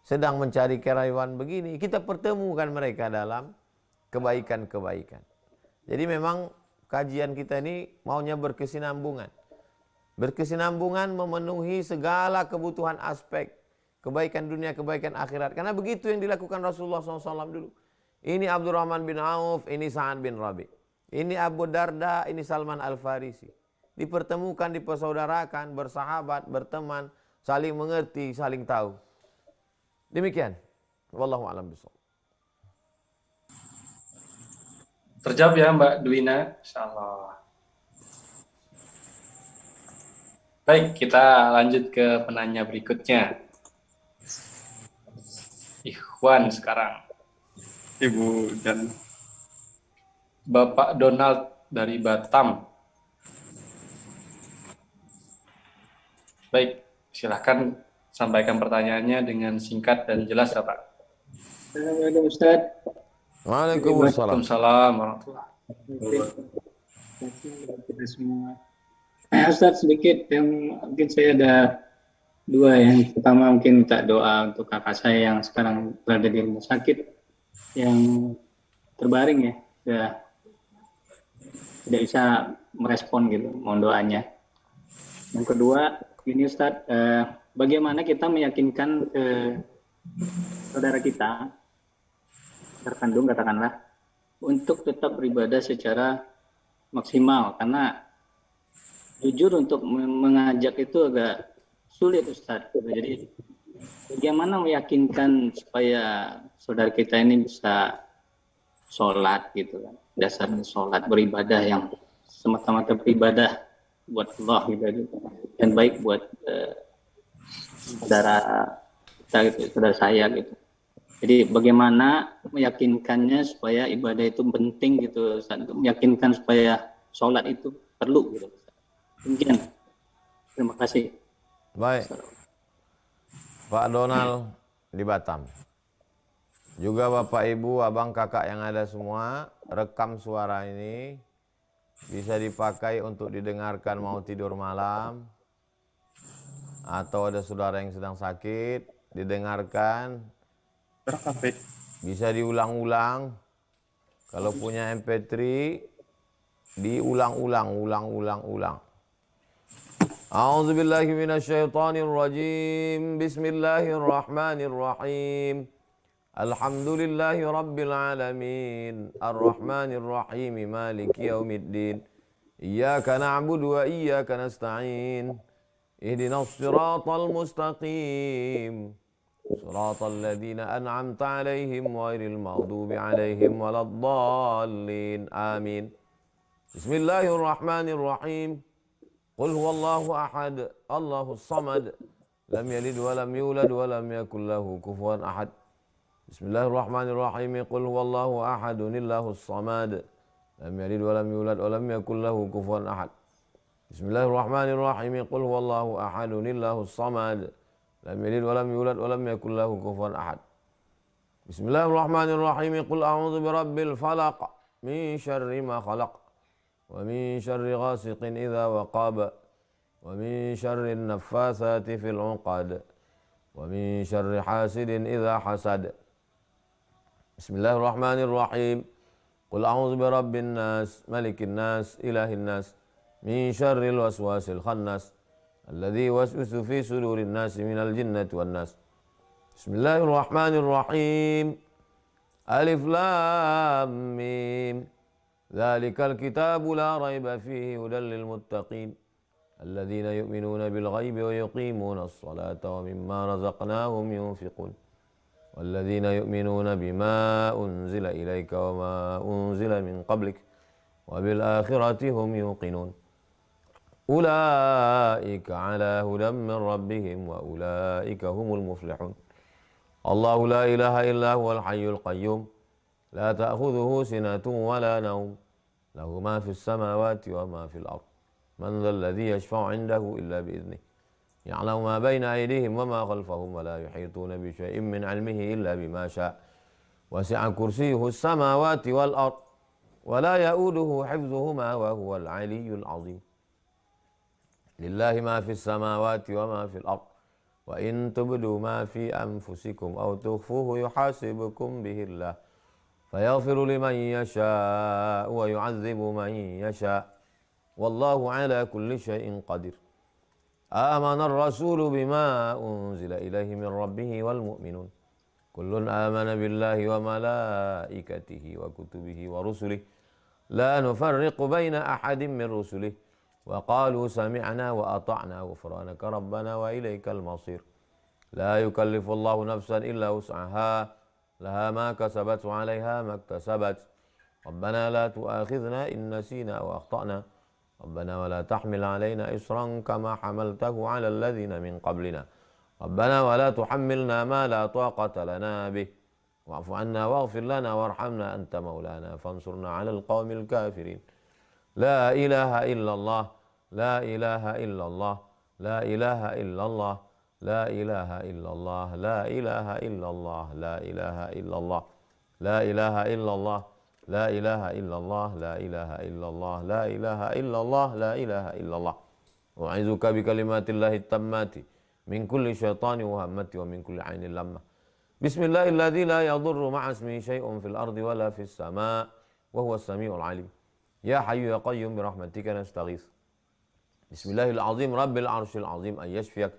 sedang mencari karyawan begini. Kita pertemukan mereka dalam kebaikan-kebaikan. Jadi memang kajian kita ini maunya berkesinambungan. Berkesinambungan memenuhi segala kebutuhan aspek. Kebaikan dunia, kebaikan akhirat. Karena begitu yang dilakukan Rasulullah SAW dulu. Ini Abdurrahman bin Auf, ini Sa'ad bin Rabi. Ini Abu Darda, ini Salman Al-Farisi. Dipertemukan, dipersaudarakan, bersahabat, berteman, saling mengerti, saling tahu. Demikian. Wallahu a'lam bishawab. Terjawab ya Mbak Dwina, insyaallah. Baik, kita lanjut ke penanya berikutnya. Ikhwan sekarang. Ibu dan Bapak Donald dari Batam. Baik, silahkan sampaikan pertanyaannya dengan singkat dan jelas ya Pak. Assalamualaikum Ustaz. Waalaikumsalam. Waalaikumsalam warahmatullahi Kita semua. Ustaz sedikit yang mungkin saya ada dua. Yang pertama mungkin minta doa untuk kakak saya yang sekarang berada di rumah sakit yang terbaring ya, sudah tidak bisa merespon gitu, mohon doanya. Yang kedua ini Ustaz, bagaimana kita meyakinkan saudara kita terkandung katakanlah untuk tetap beribadah secara maksimal, karena jujur untuk mengajak itu agak sulit Ustaz. Jadi bagaimana meyakinkan supaya saudara kita ini bisa sholat gitu kan, dasarnya sholat beribadah yang semata-mata beribadah buat Allah gitu, dan baik buat saudara kita gitu, saudara saya gitu. Jadi bagaimana meyakinkannya supaya ibadah itu penting gitu, meyakinkan supaya sholat itu perlu gitu. Mungkin. Terima kasih. Baik. Pak Donald di Batam. Juga Bapak Ibu, abang kakak yang ada semua, rekam suara ini bisa dipakai untuk didengarkan mau tidur malam, atau ada saudara yang sedang sakit, didengarkan, bisa diulang-ulang. Kalau punya MP3, diulang-ulang, ulang-ulang. A'udzubillahi minasyaitonirrajim. Bismillahirrahmanirrahim. Alhamdulillahi rabbil alamin. Arrahmanirrahim. Maliki yaumiddin. Iyyaka na'budu wa iyyaka nasta'in. Ihdinas siratal mustaqim. Siratal ladzina an'amta 'alaihim ghairil maghdubi 'alaihim waladdallin. Amin. Bismillahirrahmanirrahim. Qul huwallahu ahad, Allahus samad, lam yalid wa lam yulad wa lam yakul lahu kufuwan ahad. Bismillahirrahmanirrahim. Qul huwallahu ahadun, Allahus samad, lam yalid wa lam yulad wa lam yakul lahu kufuwan ahad. Bismillahirrahmanirrahim. Qul huwallahu ahadun, Allahus samad, lam yalid wa lam yulad wa lam yakul lahu kufuwan ahad. Bismillahirrahmanirrahim. Qul a'udzu birabbil falaq, min syarri ma khalaq, wa min syarri ghasiqin idza waqab, wa min syarri an-naffatsati fil 'uqad, wa min syarri hasidin idza hasad. Bismillahirrahmanirrahim. Qul a'udzu birabbin nas, malikin nas, ilahin nas, min syarril waswasil khannas, alladzi yuwaswisu fi sudurin nas minal jinnati wan nas. Bismillahirrahmanirrahim. Alif lam mim. Dzalikal kitabu la raiba fihi hudal lil muttaqin. Alladzina yu'minuna bil ghaibi wa yuqimuna as-salata wa mimma razaqnahum yunfiqun. Walladzina yu'minuna bima unzila ilaika wa ma unzila min qablik wa bil akhirati hum yuqinun. Ulaika ala hudan min rabbihim wa ulaika humul muflihun. Allahu la ilaha illa huwal hayyul qayyum, la ta'khudhuhu sinatun wa la nawm, lahu ma fis samawati wa ma fil ard. Man dhal ladzi yashfa'u 'indahu illa bi idhnihi, ya'lamu ma bayna aydihim wa ma khalfahum wa la yuhituna bi shay'in min 'ilmihi illa bima sha'a. Wasi'a kursiyyuhu as-samawati wal ard wa la ya'uduhu hifdhuhuma wa huwal 'aliyyul 'azim. Lillahi ma fis samawati wa ma fil ard. Wa in tubdu ma fi anfusikum aw tukhfuhu yuhasibukum bihi Allah, fayaghfiru liman yasha wa yu'adzibu man yasha, wallahu ala kulli syai'in qadir. Amana ar-rasulu bima unzila ilaihi min rabbih wal mu'minun, kullun amana billahi wa malaikatihi wa kutubihi wa rusulihi, la nufarriqu baina ahadin min rusulihi, wa qalu sami'na wa ata'na ghufranaka rabbana wa ilaikal masir. La yukallifu Allahu nafsan illa wus'aha, laha ma kasabat wa 'alaiha ma iktasabat. Rabbana la tu'akhidhna in nasina aw akhtana. Rabbana wa la tahmil 'alaina isran kama hamaltahu 'ala alladhina min qablina. Rabbana wa la tuhammilna ma la taqata lana bih. Wa'fu 'anna waghfir lana warhamna anta maulana fansurna 'alal qaumil kafirin. La ilaha illallah, la ilaha illallah, la ilaha illallah, la ilaha illallah, la ilaha illallah, la ilaha illallah, la ilaha illallah, la ilaha illallah, la ilaha illallah, la ilaha illallah, la ilaha illallah. U'izuka bi kalimatillahi tammati min kulli syaitani wa hammati wa min kulli 'ainin lammah. Bismillahilladzi la yadurru ma'a ismihi syai'un fil ardi wa la fis sama' wa huwas samiul 'alim. Ya Hayyu ya Qayyum bi rahmatika nastaghits. Bismillahil azim rabbil arsyil azim ay yashfiyak.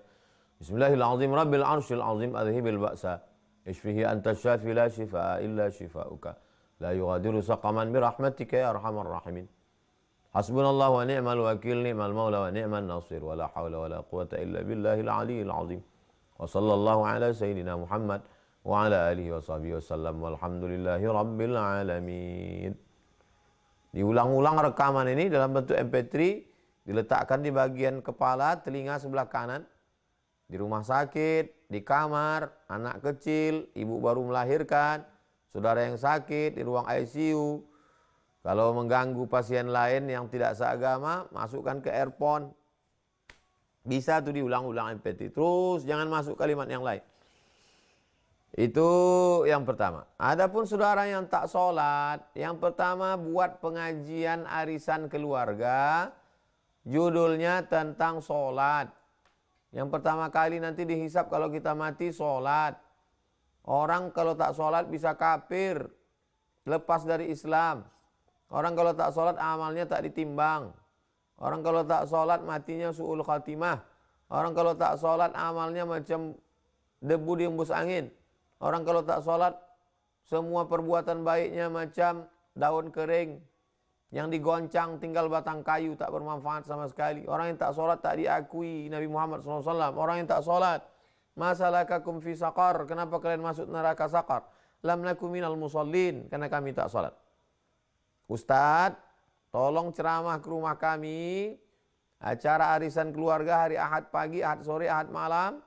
Bismillahil azim rabbil arsyil azim adhibil ba'sa. Ishfihi anta syafi la shifaa illa shifauka. La yughadiru saqaman bi rahmatika ya arhamar rahimin. Hasbunallahu wa ni'mal wakil, ni'mal maula wa ni'man nasir, wa la hawla wa la quwata illa billahil aliyyil azim. Wa sallallahu ala sayyidina Muhammad wa ala alihi wa sahbihi wasallam, walhamdulillahi rabbil alamin. Diulang-ulang rekaman ini dalam bentuk MP3, diletakkan di bagian kepala, telinga sebelah kanan, di rumah sakit, di kamar, anak kecil, ibu baru melahirkan, saudara yang sakit, di ruang ICU. Kalau mengganggu pasien lain yang tidak seagama, masukkan ke earphone. Bisa tuh diulang-ulang MP3. Terus jangan masuk kalimat yang lain. Itu yang pertama. Adapun saudara yang tak sholat, yang pertama buat pengajian arisan keluarga, judulnya tentang sholat. Yang pertama kali nanti dihisap kalau kita mati sholat. Orang kalau tak sholat bisa kafir, lepas dari Islam. Orang kalau tak sholat amalnya tak ditimbang. Orang kalau tak sholat matinya su'ul khatimah. Orang kalau tak sholat amalnya macam debu diembus angin. Orang kalau tak sholat semua perbuatan baiknya macam daun kering yang digoncang tinggal batang kayu, tak bermanfaat sama sekali. Orang yang tak sholat tak diakui Nabi Muhammad SAW. Orang yang tak sholat, masalakakum fi saqar, kenapa kalian masuk neraka saqar? Lam nakum minal musallin, karena kami tak sholat. Ustadz, tolong ceramah ke rumah kami, acara arisan keluarga hari Ahad pagi, Ahad sore, Ahad malam.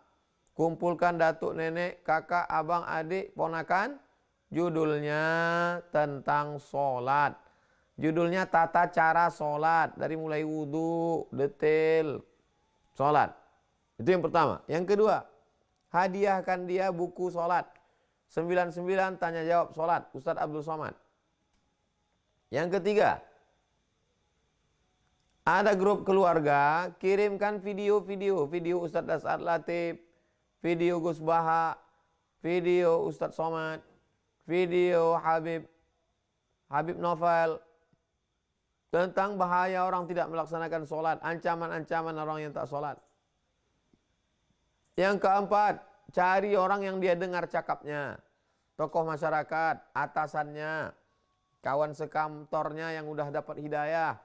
Kumpulkan datuk, nenek, kakak, abang, adik, ponakan. Judulnya tentang sholat. Judulnya tata cara sholat. Dari mulai wudhu, detail sholat. Itu yang pertama. Yang kedua, hadiahkan dia buku sholat. 99 tanya jawab sholat. Ustadz Abdul Somad. Yang ketiga, ada grup keluarga, kirimkan video Ustadz Dasar Latif, video Gus Baha, video Ustadz Somad, video Habib Novel, tentang bahaya orang tidak melaksanakan sholat, ancaman-ancaman orang yang tak sholat. Yang keempat, cari orang yang dia dengar cakapnya, tokoh masyarakat, atasannya, kawan sekantornya yang udah dapat hidayah.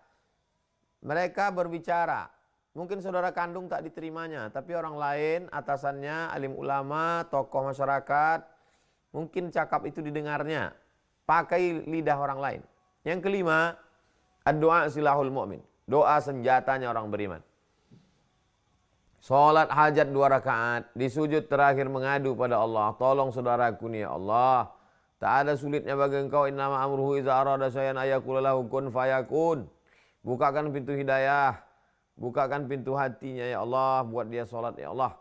Mereka berbicara. Mungkin saudara kandung tak diterimanya, tapi orang lain, atasannya, alim ulama, tokoh masyarakat, mungkin cakap itu didengarnya. Pakai lidah orang lain. Yang kelima, ad-doa silahul mu'min. Doa senjatanya orang beriman. Salat hajat 2 rakaat, di sujud terakhir mengadu pada Allah. Tolong saudaraku nih ya Allah. Tak ada sulitnya bagi engkau, innama amruhu iza arada syai'an ayaqula lahu kun fayakun. Bukakan pintu hidayah, bukakan pintu hatinya ya Allah, buat dia sholat ya Allah.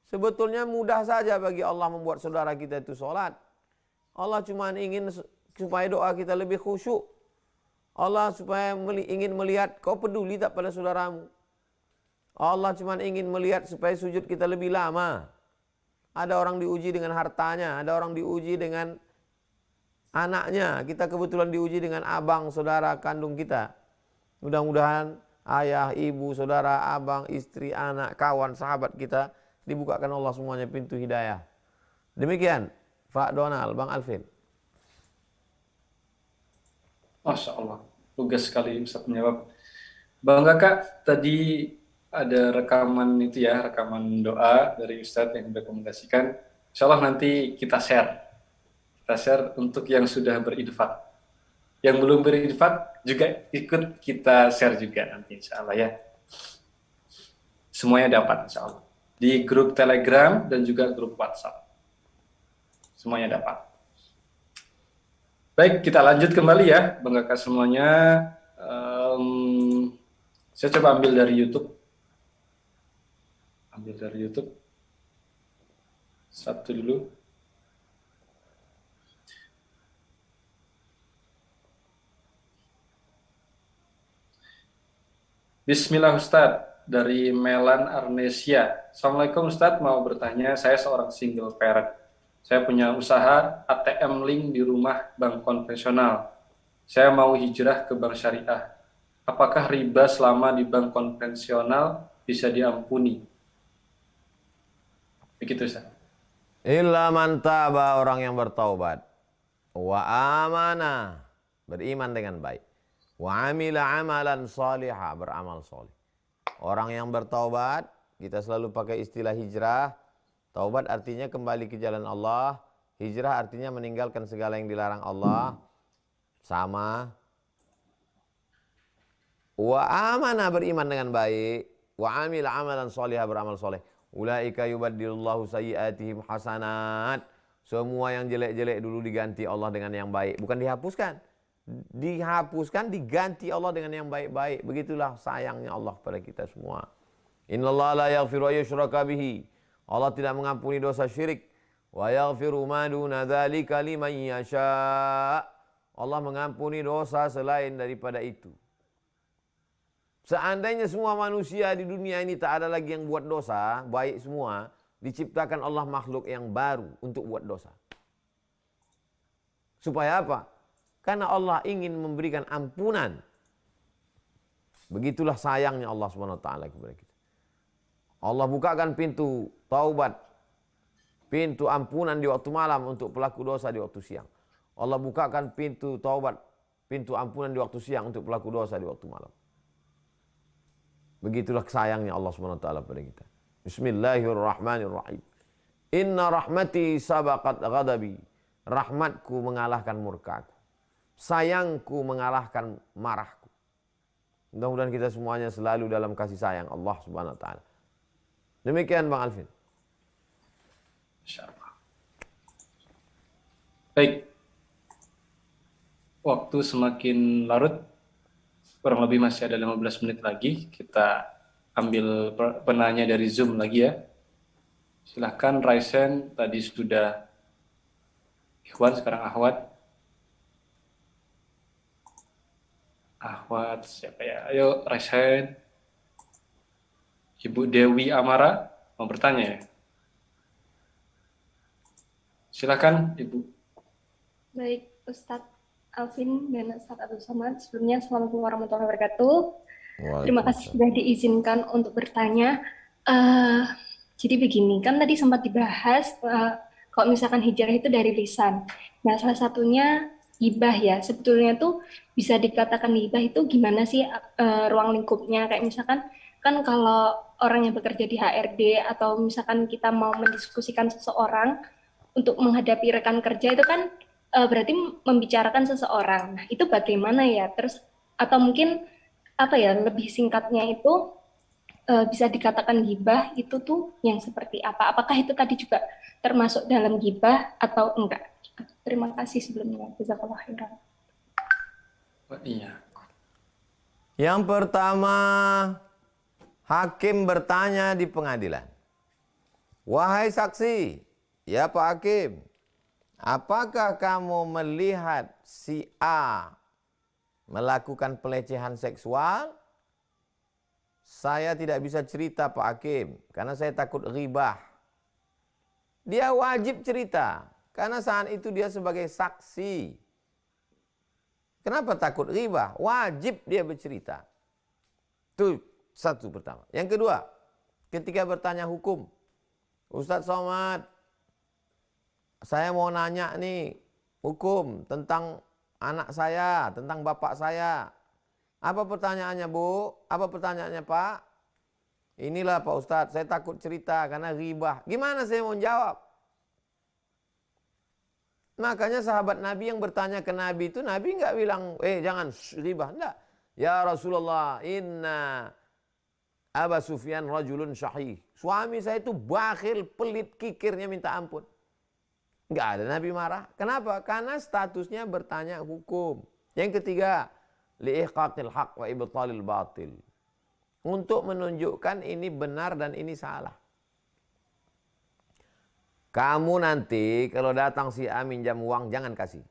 Sebetulnya mudah saja bagi Allah membuat saudara kita itu sholat. Allah cuma ingin supaya doa kita lebih khusyuk. Allah supaya ingin melihat kau peduli tak pada saudaramu. Allah cuma ingin melihat supaya sujud kita lebih lama. Ada orang diuji dengan hartanya, ada orang diuji dengan anaknya. Kita kebetulan diuji dengan abang, saudara kandung kita. Mudah-mudahan ayah, ibu, saudara, abang, istri, anak, kawan, sahabat kita dibukakan Allah semuanya pintu hidayah. Demikian, Pak Donald, Bang Alvin. Masya Allah, lugas sekali Ustaz menjawab. Bang Kakak, tadi ada rekaman itu ya, rekaman doa dari Ustadz yang direkomendasikan. Insya Allah nanti kita share. Kita share untuk yang sudah berinfak. Yang belum berinfak juga ikut kita share juga nanti insya Allah ya. Semuanya dapat insya Allah. Di grup Telegram dan juga grup WhatsApp. Semuanya dapat. Baik, kita lanjut kembali ya, Bang Kakak semuanya. Saya coba ambil dari YouTube. Satu dulu. Bismillah Ustadz, dari Melan Arnesia. Assalamualaikum Ustadz, mau bertanya, saya seorang single parent. Saya punya usaha ATM link di rumah bank konvensional. Saya mau hijrah ke bank syariah. Apakah riba selama di bank konvensional bisa diampuni? Begitu Ustaz. Illa man taba, orang yang bertaubat. Wa amana, beriman dengan baik. Wa amila amalan salihah, beramal soleh. Orang yang bertaubat, kita selalu pakai istilah hijrah. Taubat artinya kembali ke jalan Allah. Hijrah artinya meninggalkan segala yang dilarang Allah. Sama. Wa amana, beriman dengan baik. Wa amila amalan salihah, beramal soleh. Ulaika yubaddilullahu sayyiatihim hasanat. Semua yang jelek-jelek dulu diganti Allah dengan yang baik. Bukan dihapuskan. Dihapuskan, diganti Allah dengan yang baik-baik. Begitulah sayangnya Allah pada kita semua. Innallaha la yaghfiru ayyushraka bihi. Allah tidak mengampuni dosa syirik. Wa yaghfiru ma duna dzalika liman yasha. Allah mengampuni dosa selain daripada itu. Seandainya semua manusia di dunia ini tak ada lagi yang buat dosa, baik semua, diciptakan Allah makhluk yang baru untuk buat dosa. Supaya apa? Karena Allah ingin memberikan ampunan. Begitulah sayangnya Allah Subhanahu wa taala kepada kita. Allah bukakan pintu taubat, pintu ampunan di waktu malam untuk pelaku dosa di waktu siang. Allah bukakan pintu taubat, pintu ampunan di waktu siang untuk pelaku dosa di waktu malam. Begitulah sayangnya Allah Subhanahu wa taala pada kita. Bismillahirrahmanirrahim. Inna rahmati sabaqat ghadabi. Rahmatku mengalahkan murkaku. Sayangku mengalahkan marahku. Mudah-mudahan kita semuanya selalu dalam kasih sayang Allah Subhanahu wa taala. Demikian Bang Alvin. Insyaallah. Baik. Waktu semakin larut. Kurang lebih masih ada 15 menit lagi. Kita ambil penanya dari Zoom lagi ya. Silahkan Raisen, tadi sudah Ikhwan, sekarang Ahwat. Ahwat siapa ya? Ayo Raisen. Ibu Dewi Amara mau bertanya ya? Silakan Ibu. Baik, Ustadz Alvin dan Ustadz Abdul Somad. Sebelumnya, Assalamualaikum warahmatullahi wabarakatuh. Terima kasih sudah diizinkan untuk bertanya. Jadi begini, kan tadi sempat dibahas kalau misalkan hijrah itu dari lisan. Nah, salah satunya ghibah ya. Sebetulnya tuh bisa dikatakan ghibah itu gimana sih ruang lingkupnya? Kayak misalkan kan kalau orang yang bekerja di HRD atau misalkan kita mau mendiskusikan seseorang untuk menghadapi rekan kerja itu kan berarti membicarakan seseorang. Nah, itu bagaimana ya? Terus atau mungkin apa ya, lebih singkatnya itu bisa dikatakan ghibah itu tuh yang seperti apa? Apakah itu tadi juga termasuk dalam ghibah atau enggak? Terima kasih sebelumnya. Jazakallah khairan. Iya. Yang pertama, hakim bertanya di pengadilan. Wahai saksi, ya Pak Hakim, apakah kamu melihat si A melakukan pelecehan seksual? Saya tidak bisa cerita Pak Hakim, karena saya takut ghibah. Dia wajib cerita, karena saat itu dia sebagai saksi. Kenapa takut ghibah? Wajib dia bercerita. Itu satu pertama. Yang kedua, ketika bertanya hukum, Ustadz Somad, saya mau nanya nih hukum tentang anak saya, tentang bapak saya. Apa pertanyaannya Bu? Apa pertanyaannya Pak? Inilah Pak Ustadz, saya takut cerita karena ghibah. Gimana saya mau jawab? Makanya sahabat Nabi yang bertanya ke Nabi itu, Nabi nggak bilang, jangan ghibah. Enggak. Ya Rasulullah, inna Aba Sufyan rajulun syahih. Suami saya itu bakhil, pelit, kikirnya minta ampun. Enggak ada Nabi marah. Kenapa? Karena statusnya bertanya hukum. Yang ketiga, liihqaqil haq wa ibtalil batil. Untuk menunjukkan ini benar dan ini salah. Kamu nanti kalau datang si A minjam uang, jangan kasih.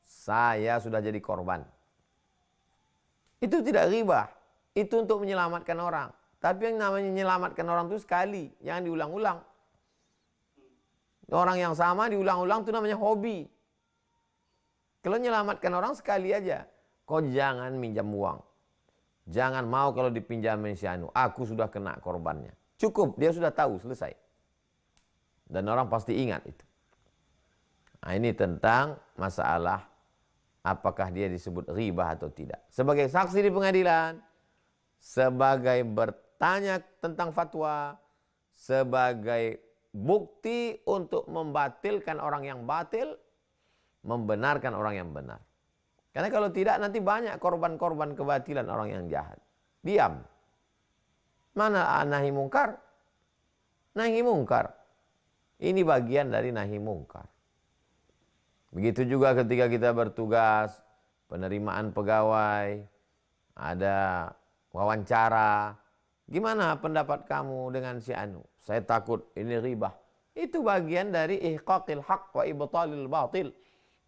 Saya sudah jadi korban. Itu tidak ghibah. Itu untuk menyelamatkan orang. Tapi yang namanya menyelamatkan orang itu sekali, jangan diulang-ulang. Orang yang sama diulang-ulang itu namanya hobi. Kalau menyelamatkan orang sekali aja. Kau jangan minjam uang. Jangan mau kalau dipinjamin si anu. Aku sudah kena korbannya. Cukup, dia sudah tahu, selesai. Dan orang pasti ingat itu. Nah, ini tentang masalah apakah dia disebut ghibah atau tidak. Sebagai saksi di pengadilan, sebagai bertanya tentang fatwa, sebagai bukti untuk membatilkan orang yang batil, membenarkan orang yang benar. Karena kalau tidak nanti banyak korban-korban kebatilan orang yang jahat. Diam. Mana nahi mungkar? Nahi mungkar. Ini bagian dari nahi mungkar. Begitu juga ketika kita bertugas, penerimaan pegawai, ada wawancara. Gimana pendapat kamu dengan si anu? Saya takut ini ribah. Itu bagian dari ihqaqil haq wa ibtalil batil.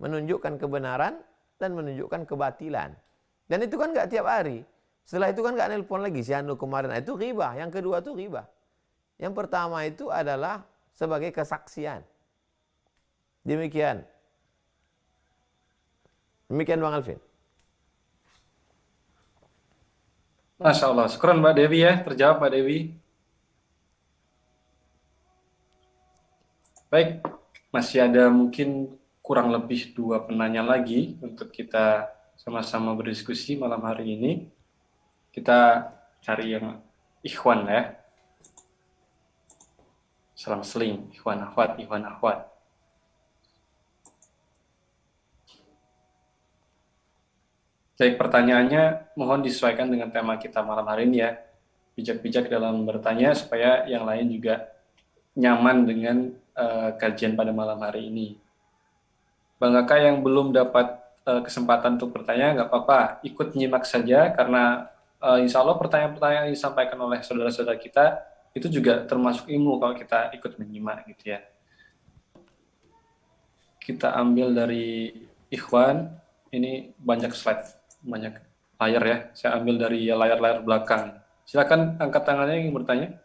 Menunjukkan kebenaran dan menunjukkan kebatilan. Dan itu kan enggak tiap hari. Setelah itu kan enggak nelpon lagi si anu kemarin. Itu ribah. Yang kedua itu ribah. Yang pertama itu adalah sebagai kesaksian. Demikian. Demikian Bang Alvin. Masya Allah. Syukran Mbak Dewi ya. Terjawab Mbak Dewi. Baik. Masih ada mungkin kurang lebih 2 penanya lagi untuk kita sama-sama berdiskusi malam hari ini. Kita cari yang ikhwan ya. Salam seling. Ikhwan akhwat, ikhwan akhwat. Baik, pertanyaannya mohon disesuaikan dengan tema kita malam hari ini ya. Bijak-bijak dalam bertanya supaya yang lain juga nyaman dengan kajian pada malam hari ini. Bang Kakak yang belum dapat kesempatan untuk bertanya, nggak apa-apa, ikut nyimak saja karena insya Allah pertanyaan-pertanyaan yang disampaikan oleh saudara-saudara kita itu juga termasuk ilmu kalau kita ikut menyimak gitu ya. Kita ambil dari Ikhwan, ini banyak slide, banyak layar ya. Saya ambil dari layar-layar belakang. Silakan angkat tangannya yang bertanya.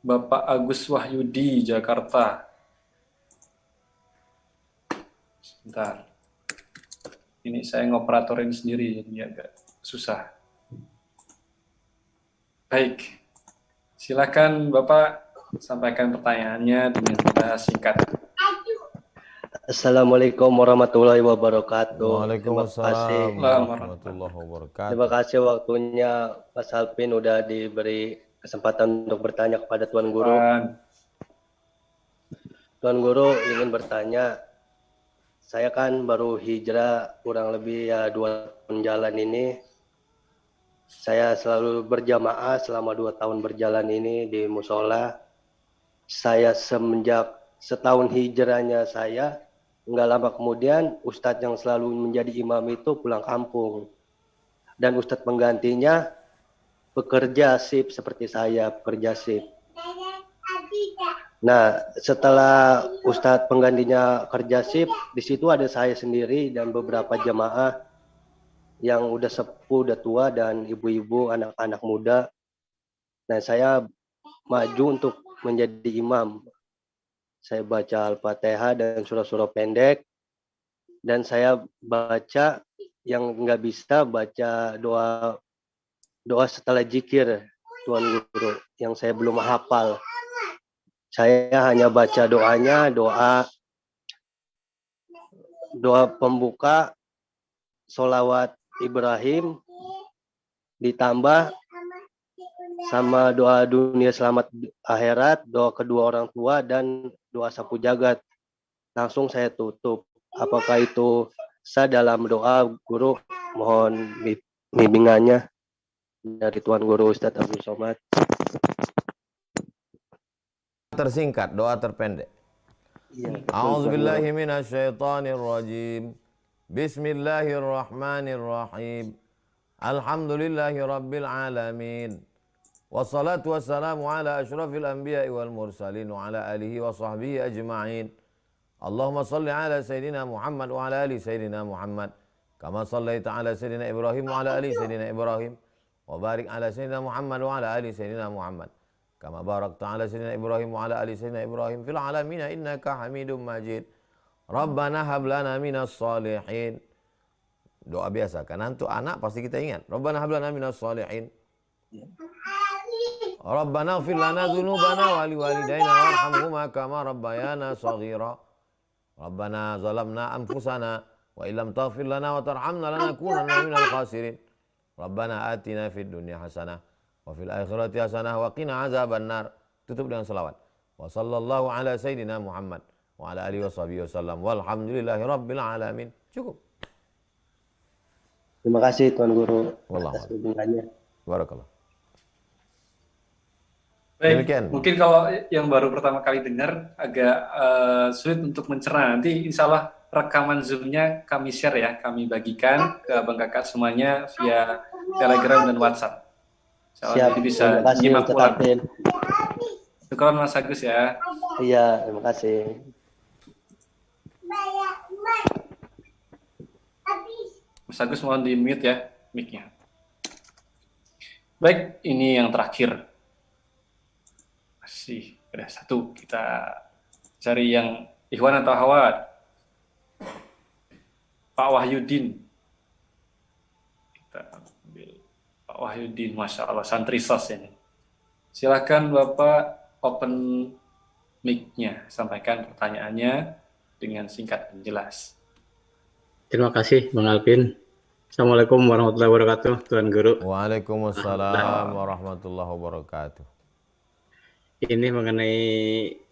Bapak Agus Wahyudi, Jakarta. Sebentar. Ini saya ngoperatorin sendiri, jadi agak susah. Baik. Silakan Bapak sampaikan pertanyaannya dengan singkat. Assalamualaikum warahmatullahi wabarakatuh. Waalaikumsalam warahmatullahi wabarakatuh. Terima kasih waktunya Mas Alvin udah diberi kesempatan untuk bertanya kepada Tuan Guru. Tuan Guru ingin bertanya, saya kan baru hijrah kurang lebih ya 2 tahun jalan ini. Saya selalu berjamaah selama 2 tahun berjalan ini di musola. Saya semenjak setahun hijrahnya saya, nggak lama kemudian Ustadz yang selalu menjadi imam itu pulang kampung. Dan Ustadz penggantinya pekerja sip seperti saya, pekerja sip. Nah, setelah Ustadz penggantinya kerja sip, di situ ada saya sendiri dan beberapa jemaah yang udah sepuh, udah tua, dan ibu-ibu, anak-anak muda. Nah, saya maju untuk menjadi imam. Saya baca Al-Fatihah dan surah-surah pendek, dan saya baca yang nggak bisa baca doa setelah zikir, Tuan Guru, yang saya belum hafal. Saya hanya baca doanya, doa pembuka, sholawat Ibrahim, ditambah sama doa dunia selamat akhirat, doa kedua orang tua, dan doa sapu jagat. Langsung saya tutup. Apakah itu sah dalam doa, Guru? Mohon bimbingannya dari Tuan Guru Ustadz Abdul Somad. Tersingkat, doa terpendek. A'udzubillahi minasyaitonirrajim. Bismillahirrahmanirrahim. Alhamdulillahi rabbil alamin. Wassalatu wassalamu ala asyrafil anbiya'i wal mursalin wa ala alihi wa sahbihi ajma'in. Allahumma salli ala Sayyidina Muhammad wa ala ali Sayyidina Muhammad. Kama sallaita ala Sayyidina Ibrahim wa ala ali Sayyidina Ibrahim. Wa barik ala Sayyidina Muhammad wa ala ali Sayyidina Muhammad. Kama barakta ala Sayyidina Ibrahim wa ala ali Sayyidina Ibrahim fil alamina innaka Hamidum Majid. Rabbana hab lana minas salihin. Doa biasa, kan untuk anak pasti kita ingat. Rabbana hab lana minas salihin. Rabbana ighfir lana dzunubana wa liwalidayna warhamhuma kama rabbayana shaghira. Rabbana zalamna anfusana wa illam taghfir lana wa tarhamna lanakunanna minal khasirin. Rabbana atina fid dunya hasanah wa fil akhirati hasanah wa qina azabannar. Tutup dengan selawat. Wa sallallahu ala sayyidina Muhammad wa ala alihi washabihi wasallam walhamdulillahi rabbil alamin. Cukup. Terima kasih Tuan Guru Wallahu atas bimbingannya. Barakallah. Baik, Demikian. mungkin kalau yang baru pertama kali dengar agak sulit untuk mencerna. Nanti insya Allah rekaman Zoom-nya kami share ya, kami bagikan ke abang kakak semuanya via Telegram dan WhatsApp. Insya Allah Siap. jadi bisa Terima kasih nyimak Ustaz ulang. Alvin. Syukuran Mas Agus ya. Iya, terima kasih. Mas Agus mohon di mute ya mic-nya. Baik, ini yang terakhir. Masih ada satu, kita cari yang Ikhwan atau Hawad. Pak Wahyudin. Kita ambil Pak Wahyudin, Masya Allah, santri sos ini. Silakan Bapak open mic-nya, sampaikan pertanyaannya dengan singkat dan jelas. Terima kasih Bang Alvin. Assalamualaikum warahmatullahi wabarakatuh, Tuan Guru. Waalaikumsalam warahmatullahi wabarakatuh. Ini mengenai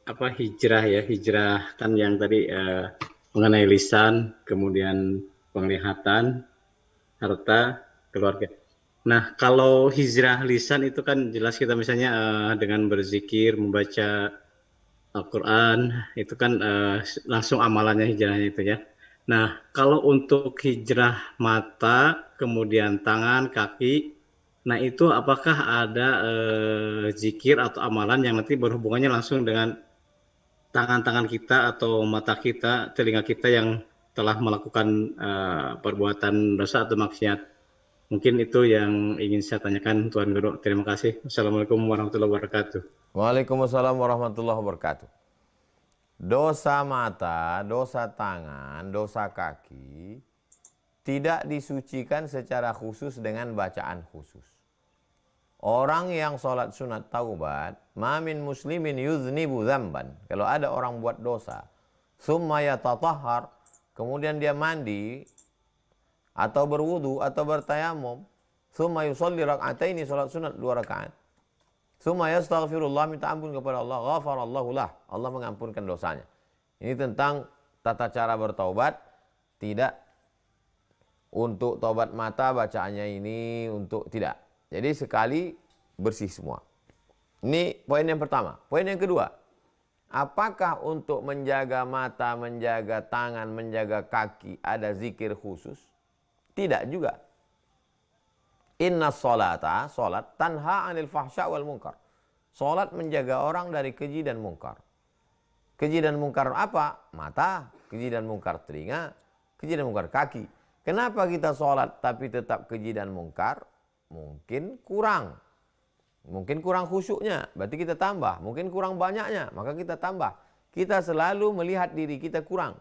apa hijrah ya, hijrah kan yang tadi mengenai lisan, kemudian penglihatan, harta, keluarga. Nah, kalau hijrah lisan itu kan jelas kita misalnya dengan berzikir, membaca Al-Quran, itu kan langsung amalannya hijrahnya itu ya. Nah, kalau untuk hijrah mata, kemudian tangan, kaki, nah itu apakah ada zikir atau amalan yang nanti berhubungannya langsung dengan tangan-tangan kita atau mata kita, telinga kita yang telah melakukan perbuatan dosa atau maksiat? Mungkin itu yang ingin saya tanyakan Tuan Guru. Terima kasih. Assalamualaikum warahmatullahi wabarakatuh. Waalaikumsalam warahmatullahi wabarakatuh. Dosa mata, dosa tangan, dosa kaki tidak disucikan secara khusus dengan bacaan khusus. Orang yang sholat sunat taubat, ma min muslimin yuznibu dzamban. Kalau ada orang buat dosa, summa yatatahhar, kemudian dia mandi atau berwudu atau bertayamum, summa yusalli rak'ataini, sholat sunat 2 rakaat. Summa yastaghfirullah, minta ampun kepada Allah, ghafarallahu lah, Allah mengampunkan dosanya. Ini tentang tata cara bertaubat, tidak untuk taubat mata bacaannya ini untuk tidak. Jadi sekali bersih semua. Ini poin yang pertama. Poin yang kedua, apakah untuk menjaga mata, menjaga tangan, menjaga kaki ada zikir khusus? Tidak juga. Inna sholata, sholat, tanha anil fahsya wal munkar. Sholat menjaga orang dari keji dan mungkar. Keji dan mungkar apa? Mata. Keji dan mungkar telinga. Keji dan mungkar kaki. Kenapa kita sholat tapi tetap keji dan mungkar? Mungkin kurang. Mungkin kurang khusyuknya, berarti kita tambah. Mungkin kurang banyaknya, maka kita tambah. Kita selalu melihat diri kita kurang.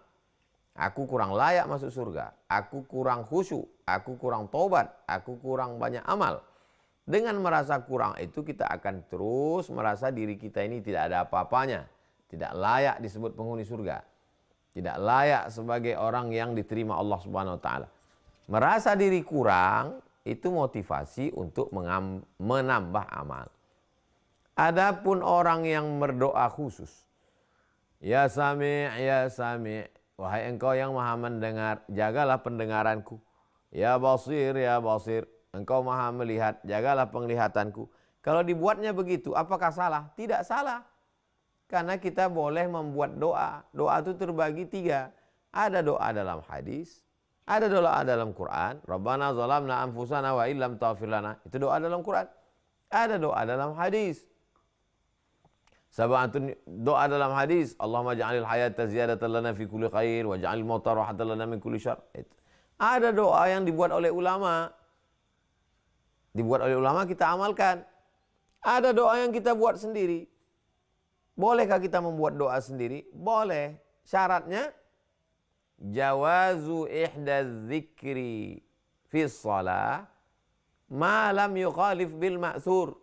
Aku kurang layak masuk surga. Aku kurang khusyuk. Aku kurang taubat. Aku kurang banyak amal. Dengan merasa kurang itu kita akan terus merasa diri kita ini tidak ada apa-apanya. Tidak layak disebut penghuni surga. Tidak layak sebagai orang yang diterima Allah Subhanahu wa taala. Merasa diri kurang itu motivasi untuk menambah amal. Adapun orang yang berdoa khusus, ya Sami', ya Sami', wahai engkau yang maha mendengar, jagalah pendengaranku. Ya Basir, ya Basir, engkau maha melihat, jagalah penglihatanku. Kalau dibuatnya begitu, apakah salah? Tidak salah. Karena kita boleh membuat doa. Doa itu terbagi 3. Ada doa dalam hadis, ada doa dalam Quran. Rabbana zalamna anfusana wa illam taghfir lana. Itu doa dalam Quran. Ada doa dalam hadis. Sab'atun, doa dalam hadis, Allahumma ja'alil hayata ziyadatan lana fi kulli khair wa ja'alil mauta rahatan lana min kulli syarr. Ada doa yang dibuat oleh ulama. Dibuat oleh ulama kita amalkan. Ada doa yang kita buat sendiri. Bolehkah kita membuat doa sendiri? Boleh. Syaratnya jawazu ihda dzikri fi shalah ma lam yukhalif bil ma'thur.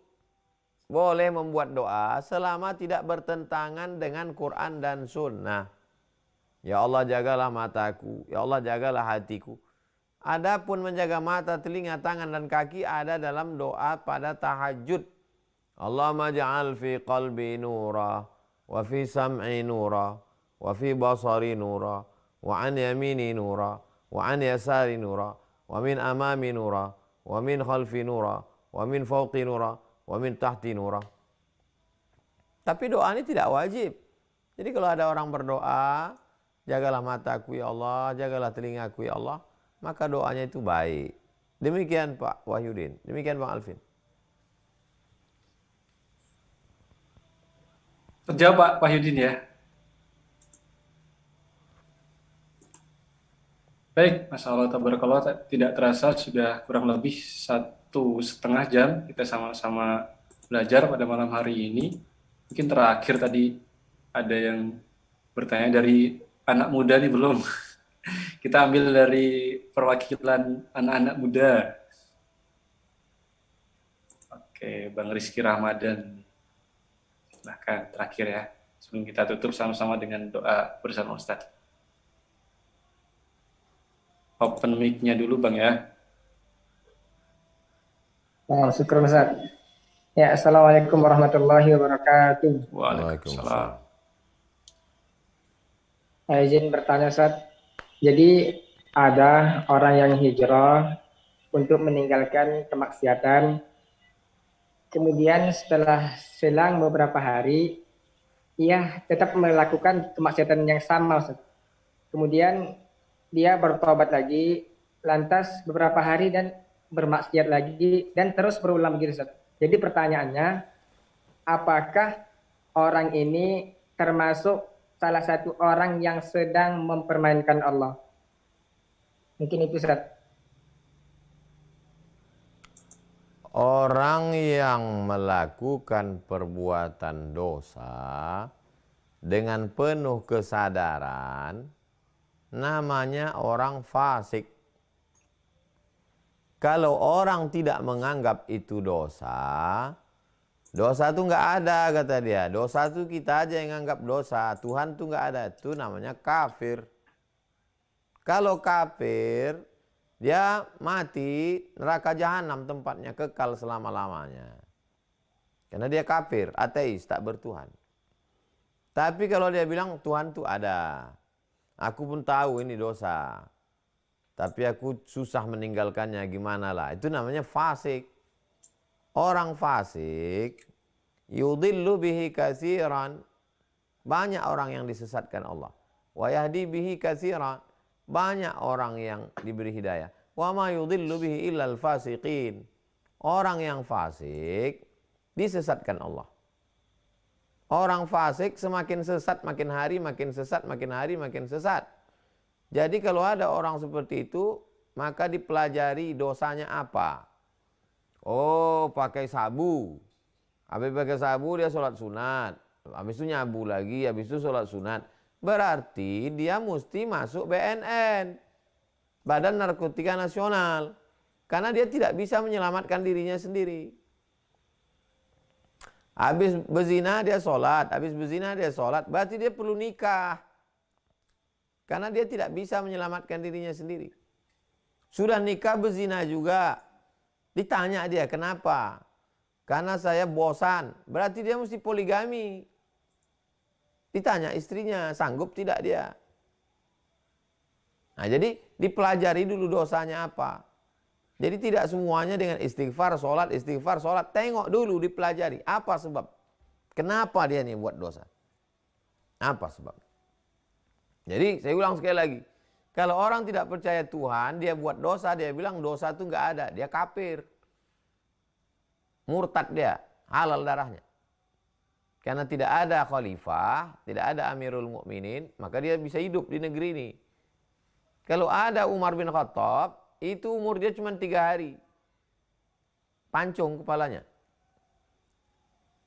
Boleh membuat doa selama tidak bertentangan dengan Quran dan Sunnah. Ya Allah jagalah mataku, ya Allah jagalah hatiku. Adapun menjaga mata, telinga, tangan dan kaki ada dalam doa pada tahajud. Allahumma ja'al fi qalbi nura wa fi sam'i nura wa fi basari nura wa an yamini nura wa an yasari nura wa min amami nura wa min khalfi nura wa min fawqi nura wa min tahti nura. Tapi doa ini tidak wajib. Jadi kalau ada orang berdoa, jagalah mataku ya Allah, jagalah telingaku ya Allah, maka doanya itu baik. Demikian Pak Wahyudin, demikian Bang Alvin. Terjawab Pak Wahyudin ya. Baik, Masya Allah, tabarakallah, tidak terasa sudah kurang lebih 1,5 jam kita sama-sama belajar pada malam hari ini. Mungkin terakhir tadi ada yang bertanya dari anak muda nih belum. Kita ambil dari perwakilan anak-anak muda. Oke, Bang Rizky Ramadan. Silahkan terakhir ya. Sebelum kita tutup sama-sama dengan doa bersama Ustadz. Open mic-nya dulu Bang ya. Oh, syukur Ustaz. Ya, Assalamualaikum warahmatullahi wabarakatuh. Waalaikumsalam. Izin bertanya Ustaz. Jadi ada orang yang hijrah untuk meninggalkan kemaksiatan. Kemudian setelah selang beberapa hari, ia tetap melakukan kemaksiatan yang sama Ustaz. Kemudian dia bertobat lagi, lantas beberapa hari dan bermaksiat lagi dan terus berulang begitu Ustaz. Jadi pertanyaannya, apakah orang ini termasuk salah satu orang yang sedang mempermainkan Allah? Mungkin itu Ustaz. Orang yang melakukan perbuatan dosa dengan penuh kesadaran namanya orang fasik. Kalau orang tidak menganggap itu dosa, dosa itu nggak ada kata dia. Dosa itu kita aja yang anggap dosa. Tuhan itu nggak ada. Itu namanya kafir. Kalau kafir, dia mati neraka jahanam tempatnya kekal selama-lamanya. Karena dia kafir, ateis, tak bertuhan. Tapi kalau dia bilang Tuhan itu ada. Aku pun tahu ini dosa. Tapi aku susah meninggalkannya, gimana lah. Itu namanya fasik. Orang fasik, yudhillu bihi katsiran. Banyak orang yang disesatkan Allah. Wa yahdi bihi katsiran. Banyak orang yang diberi hidayah. Wa ma yudhillu bihi illal fasiqin. Orang yang fasik disesatkan Allah. Orang fasik semakin sesat makin hari, makin sesat makin hari, makin sesat. Jadi kalau ada orang seperti itu, maka dipelajari dosanya apa. Oh, pakai sabu. Habis pakai sabu dia sholat sunat. Habis itu nyabu lagi, habis itu sholat sunat. Berarti dia mesti masuk BNN. Badan Narkotika Nasional. Karena dia tidak bisa menyelamatkan dirinya sendiri. Habis berzina dia sholat, habis berzina dia sholat, berarti dia perlu nikah. Karena dia tidak bisa menyelamatkan dirinya sendiri. Sudah nikah berzina juga. Ditanya dia, kenapa? Karena saya bosan. Berarti dia mesti poligami. Ditanya istrinya, sanggup tidak dia? Nah, jadi dipelajari dulu dosanya apa. Jadi tidak semuanya dengan istighfar, sholat, istighfar, sholat. Tengok dulu, dipelajari. Apa sebab? Kenapa dia nih buat dosa? Apa sebab? Jadi saya ulang sekali lagi. Kalau orang tidak percaya Tuhan, dia buat dosa, dia bilang dosa itu nggak ada. Dia kafir. Murtad dia, halal darahnya. Karena tidak ada khalifah, tidak ada Amirul Mukminin, maka dia bisa hidup di negeri ini. Kalau ada Umar bin Khattab, itu umur dia cuma 3 hari. Pancung kepalanya.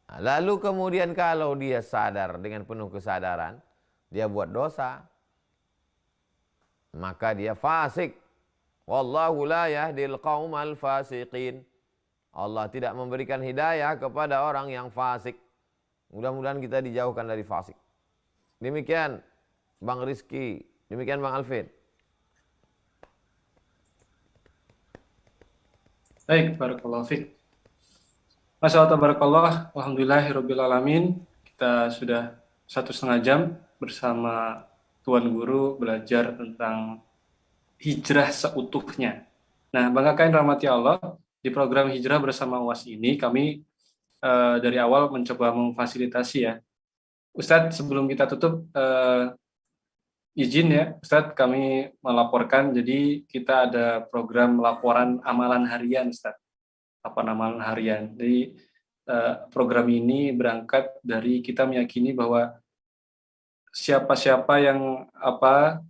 Nah, lalu kemudian kalau dia sadar dengan penuh kesadaran, dia buat dosa, maka dia fasik. Wallahu la yahdil qaumal fasiqin. Allah tidak memberikan hidayah kepada orang yang fasik. Mudah-mudahan kita dijauhkan dari fasik. Demikian Bang Rizky. Demikian Bang Alvin. Baik, barakallahu fiik. Masyaallah tabarakallah, alhamdulillahirabbil. Kita sudah 1,5 jam bersama Tuan Guru belajar tentang hijrah seutuhnya. Nah, Bang Akain rahmati Allah, di program hijrah bersama UAS ini kami dari awal mencoba memfasilitasi ya. Ustadz, sebelum kita tutup, izin ya, Ustadz, kami melaporkan, jadi kita ada program laporan amalan harian, Ustadz. Laporan amalan harian. Jadi program ini berangkat dari kita meyakini bahwa siapa-siapa yang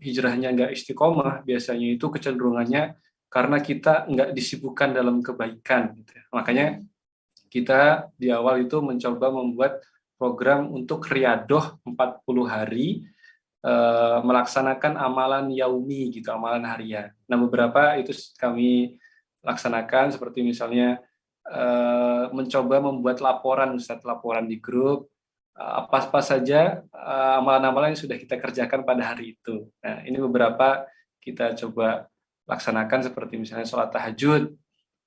hijrahnya nggak istiqomah, biasanya itu kecenderungannya karena kita nggak disibukkan dalam kebaikan. Gitu ya. Makanya kita di awal itu mencoba membuat program untuk riyadoh 40 hari melaksanakan amalan yaumi gitu, amalan harian. Nah, beberapa itu kami laksanakan seperti misalnya mencoba membuat laporan, Ustadz, laporan di grup apa saja amalan-amalan yang sudah kita kerjakan pada hari itu. Nah, ini beberapa kita coba laksanakan seperti misalnya sholat tahajud,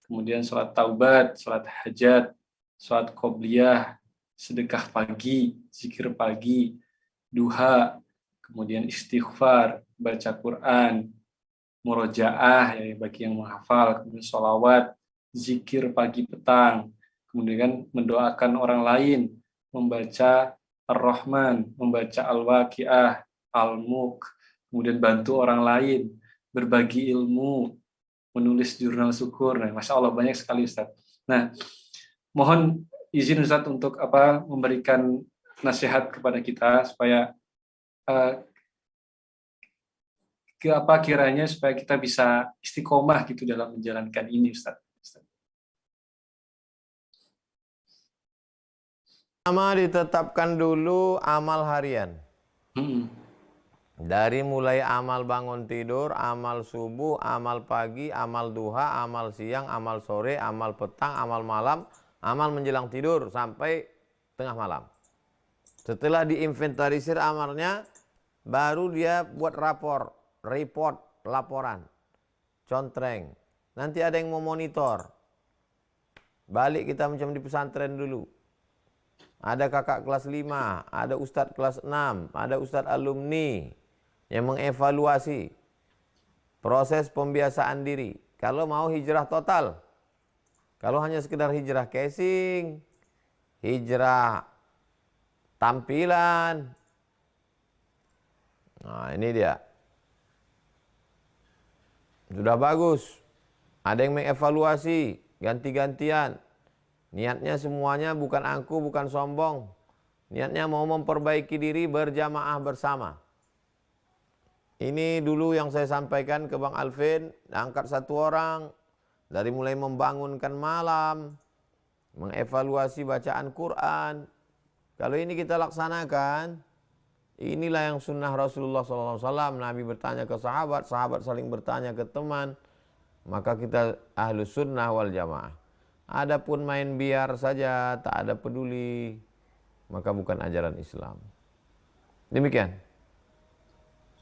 kemudian sholat taubat, sholat hajat, sholat qobliyah, sedekah pagi, zikir pagi, duha, kemudian istighfar, baca Quran, murojaah ya bagi yang menghafal, kemudian sholawat, zikir pagi petang, kemudian mendoakan orang lain, membaca Ar-Rahman, membaca Al-Waqiah, Al-Mulk, kemudian bantu orang lain, berbagi ilmu, menulis jurnal syukur. Nah, Masya Allah banyak sekali Ustaz. Nah, mohon izin Ustaz untuk memberikan nasihat kepada kita supaya kiranya supaya kita bisa istiqomah gitu dalam menjalankan ini Ustaz. Pertama ditetapkan dulu amal harian. Dari mulai amal bangun tidur, amal subuh, amal pagi, amal duha, amal siang, amal sore, amal petang, amal malam, amal menjelang tidur sampai tengah malam. Setelah diinventarisir amalnya, baru dia buat report, laporan, contreng. Nanti ada yang mau monitor. Balik kita macam di pesantren dulu. Ada kakak kelas 5, ada ustadz kelas 6, ada ustadz alumni yang mengevaluasi proses pembiasaan diri. Kalau mau hijrah total, kalau hanya sekedar hijrah casing, hijrah tampilan, nah ini dia. Sudah bagus, ada yang mengevaluasi, ganti-gantian. Niatnya semuanya bukan angku, bukan sombong. Niatnya mau memperbaiki diri berjamaah bersama. Ini dulu yang saya sampaikan ke Bang Alvin, angkat satu orang, dari mulai membangunkan malam, mengevaluasi bacaan Quran. Kalau ini kita laksanakan, inilah yang sunnah Rasulullah SAW. Nabi bertanya ke sahabat, sahabat saling bertanya ke teman, maka kita ahlus sunnah wal jamaah. Adapun main biar saja, tak ada peduli, maka bukan ajaran Islam. Demikian.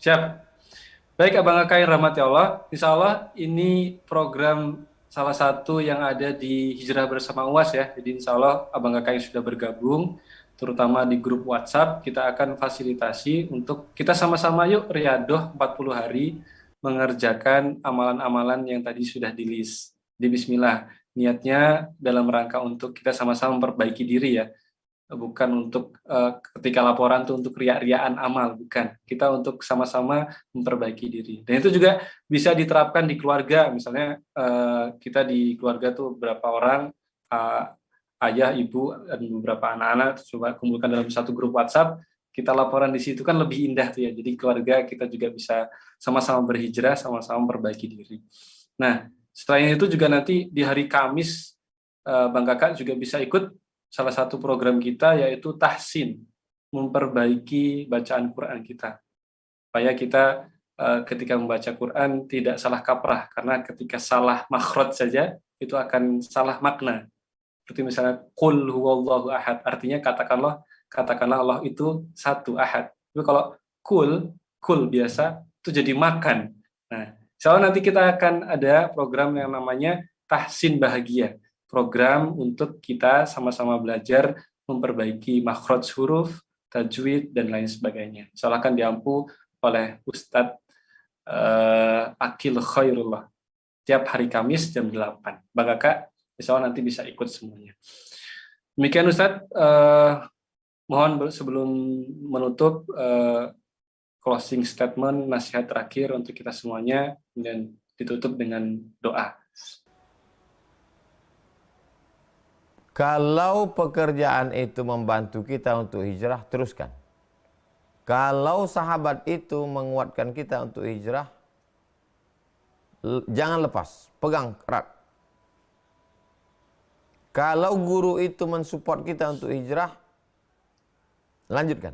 Siap. Baik Abang Akain rahmati Allah, insya Allah ini program salah satu yang ada di Hijrah Bersama UAS ya. Jadi insya Allah Abang Akain sudah bergabung, terutama di grup WhatsApp. Kita akan fasilitasi untuk kita sama-sama yuk riyadoh 40 hari mengerjakan amalan-amalan yang tadi sudah di-list. Di Bismillah. Niatnya dalam rangka untuk kita sama-sama memperbaiki diri ya, bukan untuk ketika laporan itu untuk riak-riaan amal, bukan. Kita untuk sama-sama memperbaiki diri. Dan itu juga bisa diterapkan di keluarga, misalnya kita di keluarga tuh beberapa orang, ayah, ibu, dan beberapa anak-anak coba kumpulkan dalam satu grup WhatsApp, kita laporan di situ kan lebih indah tuh ya. Jadi keluarga kita juga bisa sama-sama berhijrah, sama-sama memperbaiki diri. Nah, selain itu juga nanti di hari Kamis, Bang Kakak juga bisa ikut salah satu program kita yaitu tahsin, memperbaiki bacaan Quran kita. Supaya kita ketika membaca Quran tidak salah kaprah, karena ketika salah makhraj saja itu akan salah makna. Seperti misalnya qul huwallahu ahad, artinya katakanlah Allah itu satu, ahad. Tapi kalau kul makul biasa itu jadi makan. Nah, soalnya nanti kita akan ada program yang namanya Tahsin Bahagia, program untuk kita sama-sama belajar memperbaiki makhraj huruf, tajwid, dan lain sebagainya. Soalnya akan diampu oleh Ustadz Akil Khairullah tiap hari Kamis jam 8. Bang Kakak, insya Allah nanti bisa ikut semuanya. Demikian Ustadz, mohon sebelum menutup closing statement, nasihat terakhir untuk kita semuanya, dan ditutup dengan doa. Kalau pekerjaan itu membantu kita untuk hijrah, teruskan. Kalau sahabat itu menguatkan kita untuk hijrah, jangan lepas, pegang erat. Kalau guru itu mensupport kita untuk hijrah, lanjutkan.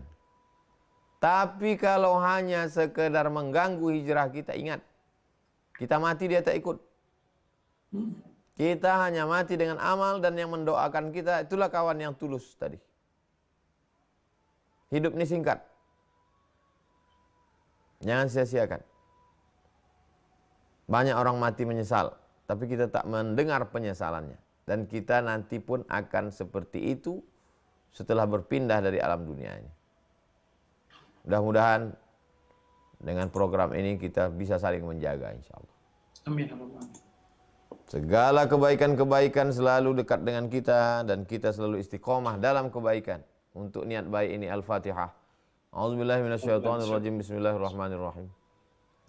Tapi kalau hanya sekedar mengganggu hijrah kita, ingat, kita mati dia tak ikut. Kita hanya mati dengan amal, dan yang mendoakan kita itulah kawan yang tulus tadi. Hidup ini singkat. Jangan sia-siakan. Banyak orang mati menyesal, tapi kita tak mendengar penyesalannya. Dan kita nanti pun akan seperti itu setelah berpindah dari alam dunia ini. Mudah-mudahan dengan program ini kita bisa saling menjaga, insya Allah. Amin. Segala kebaikan-kebaikan selalu dekat dengan kita, dan kita selalu istiqomah dalam kebaikan. Untuk niat baik ini, Al-Fatihah. A'udzubillahi minasyaitonirrajim. Bismillahirrahmanirrahim.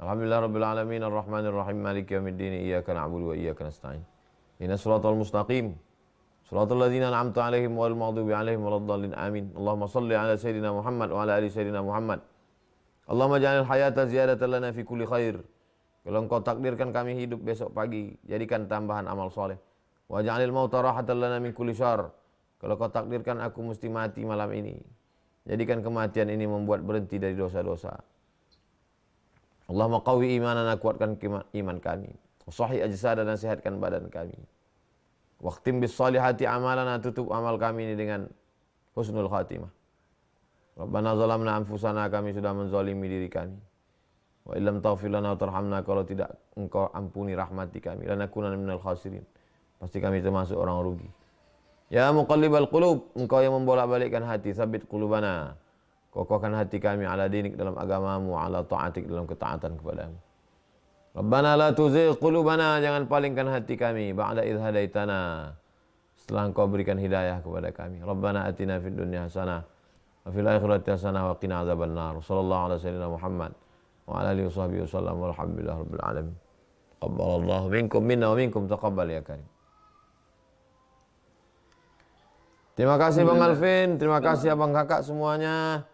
Alhamdulillahirabbil alamin, arrahmanirrahim, maliki yaumiddin, iyyaka na'budu wa iyyaka nasta'in. Ihdinas siratal mustaqim. Shiratal ladzina an'amta 'alaihim ghairil maghdubi 'alaihim waladdallin. Amin. Allahumma shalli 'ala sayyidina Muhammad wa 'ala ali sayyidina Muhammad. Allahumma ja'alil hayata ziyadatan lana fi kulli khair. Kalau Engkau takdirkan kami hidup besok pagi, jadikan tambahan amal soleh. Wa ja'alil mauta rahatan lana min kulli syarr. Kalau Kau takdirkan aku mesti mati malam ini, jadikan kematian ini membuat berhenti dari dosa-dosa. Allahumma qawi imanana, kuatkan iman kami. Sahih ajsadana, sehatkan badan kami. Waqtim bis salihati amalana, tutup amal kami ini dengan husnul khatimah. Rabbana zalamna anfusana, kami sudah menzalimi diri kami. Wa illam taghfir lana wa tarhamna, kalau tidak Engkau ampuni rahmati kami, lanakunanna minal khasirin, pasti kami termasuk orang rugi. Ya muqallibal qulub, Engkau yang membolak-balikkan hati, sabit qulubana, kokohkan hati kami ala dinik, dalam agamamu, ala ta'atik, dalam ketaatan kepadamu. Rabbana la tuzigh qulubana, jangan palingkan hati kami, ba'da idh hadaitana, setelah Engkau berikan hidayah kepada kami. Rabbana atina fid dunya hasanah wa fil akhirati hasanah wa qina adzabannar. Sallallahu ala sayyidina Muhammad wa ala alihi washabbihi wasallam, walhamdulillahi rabbil alamin. Qabbalallahu minkum minna wa minkum taqabbal ya karim. Terima kasih Bang Alvin, terima kasih Abang Kakak semuanya.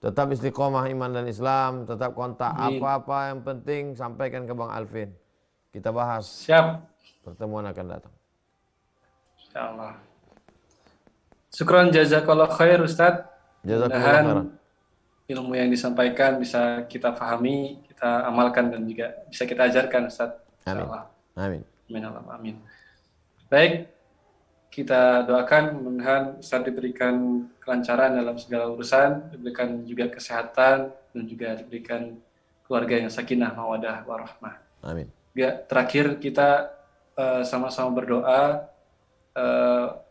Tetap istiqomah iman dan Islam, tetap kontak. Apa-apa yang penting sampaikan ke Bang Alvin. Kita bahas. Siap. Pertemuan akan datang. Insyaallah. Syukran jazakallah khair Ustadz. Jazakallah khairan. Ilmu yang disampaikan bisa kita pahami, kita amalkan, dan juga bisa kita ajarkan Ustadz. Amin. Amin. Amin. Baik, kita doakan mudah-mudahan Ustadz diberikan kelancaran dalam segala urusan, diberikan juga kesehatan, dan juga diberikan keluarga yang sakinah, mawadah, warahmah. Amin. Ya, terakhir kita sama-sama berdoa.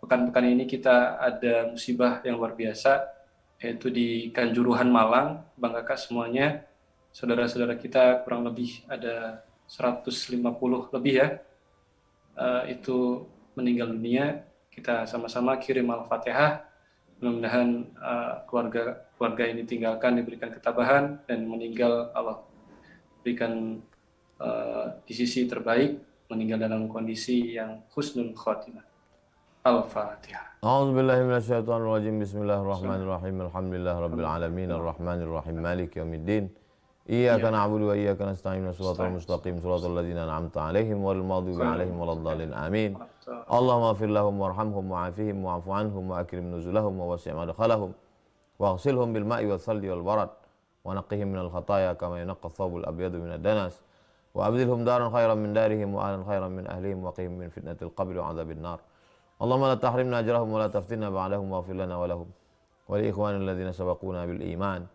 Pekan-pekan ini kita ada musibah yang luar biasa, yaitu di Kanjuruhan Malang. Bang Kakak semuanya, saudara-saudara kita kurang lebih ada 150 lebih ya, itu meninggal dunia. Kita sama-sama kirim Al-Fatihah. Mudah-mudahan keluarga ini tinggalkan, diberikan ketabahan, dan meninggal Allah berikan di sisi terbaik, meninggal dalam kondisi yang husnul khotimah. Al-Fatihah. A'udzubillahi minasyaitonirrajim. Bismillahirrahmanirrahim. Alhamdulillahirabbil alamin, arrahmanirrahim, maliki yaumiddin. Iyyaka na'budu wa iyyaka nasta'in, shiratal mustaqim, shiratal ladzina an'amta 'alaihim ghairil maghdubi 'alaihim waladdallin. Amin. Allahumma ighfir lahum warhamhum wa'afihim wa'fu 'anhum wa akrim nuzulahum wa wasi' madkhalahum waghsilhum bil ma'i wal thalji wal barad wa naqqihim minal khataaya kama yunqqa ath-thawbul abyadu minad danas wa abdilhum daran khairan min darihim wa ahlan khairan min ahlihim wa qihim min fitnatil qabri wa 'adzabin nar. Allahumma la tahrimna ajrahum wa la taftinna ba'dahum waghfir lana wa lahum wa li ikhwanina alladhina sabaquna bil iman.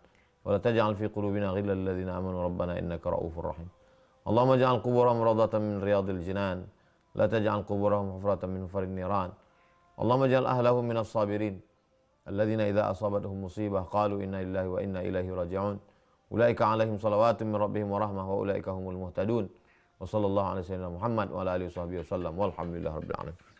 ولا تجعل في قلوبنا غلا للذين آمنوا ربنا إنك رؤوف رحيم اللهم اجعل قبورهم روضة من رياض الجنان لا تجعل قبورهم حفرة من حفر النيران اللهم اجعل أهلهم من الصابرين الذين إذا أصابتهم مصيبة قالوا إنا لله وإنا إليه راجعون أولئك عليهم صلوات من ربهم ورحمة وأولئك هم المهتدون وصلى الله على سيدنا محمد وعلى آله وصحبه وسلم والحمد لله رب العالمين.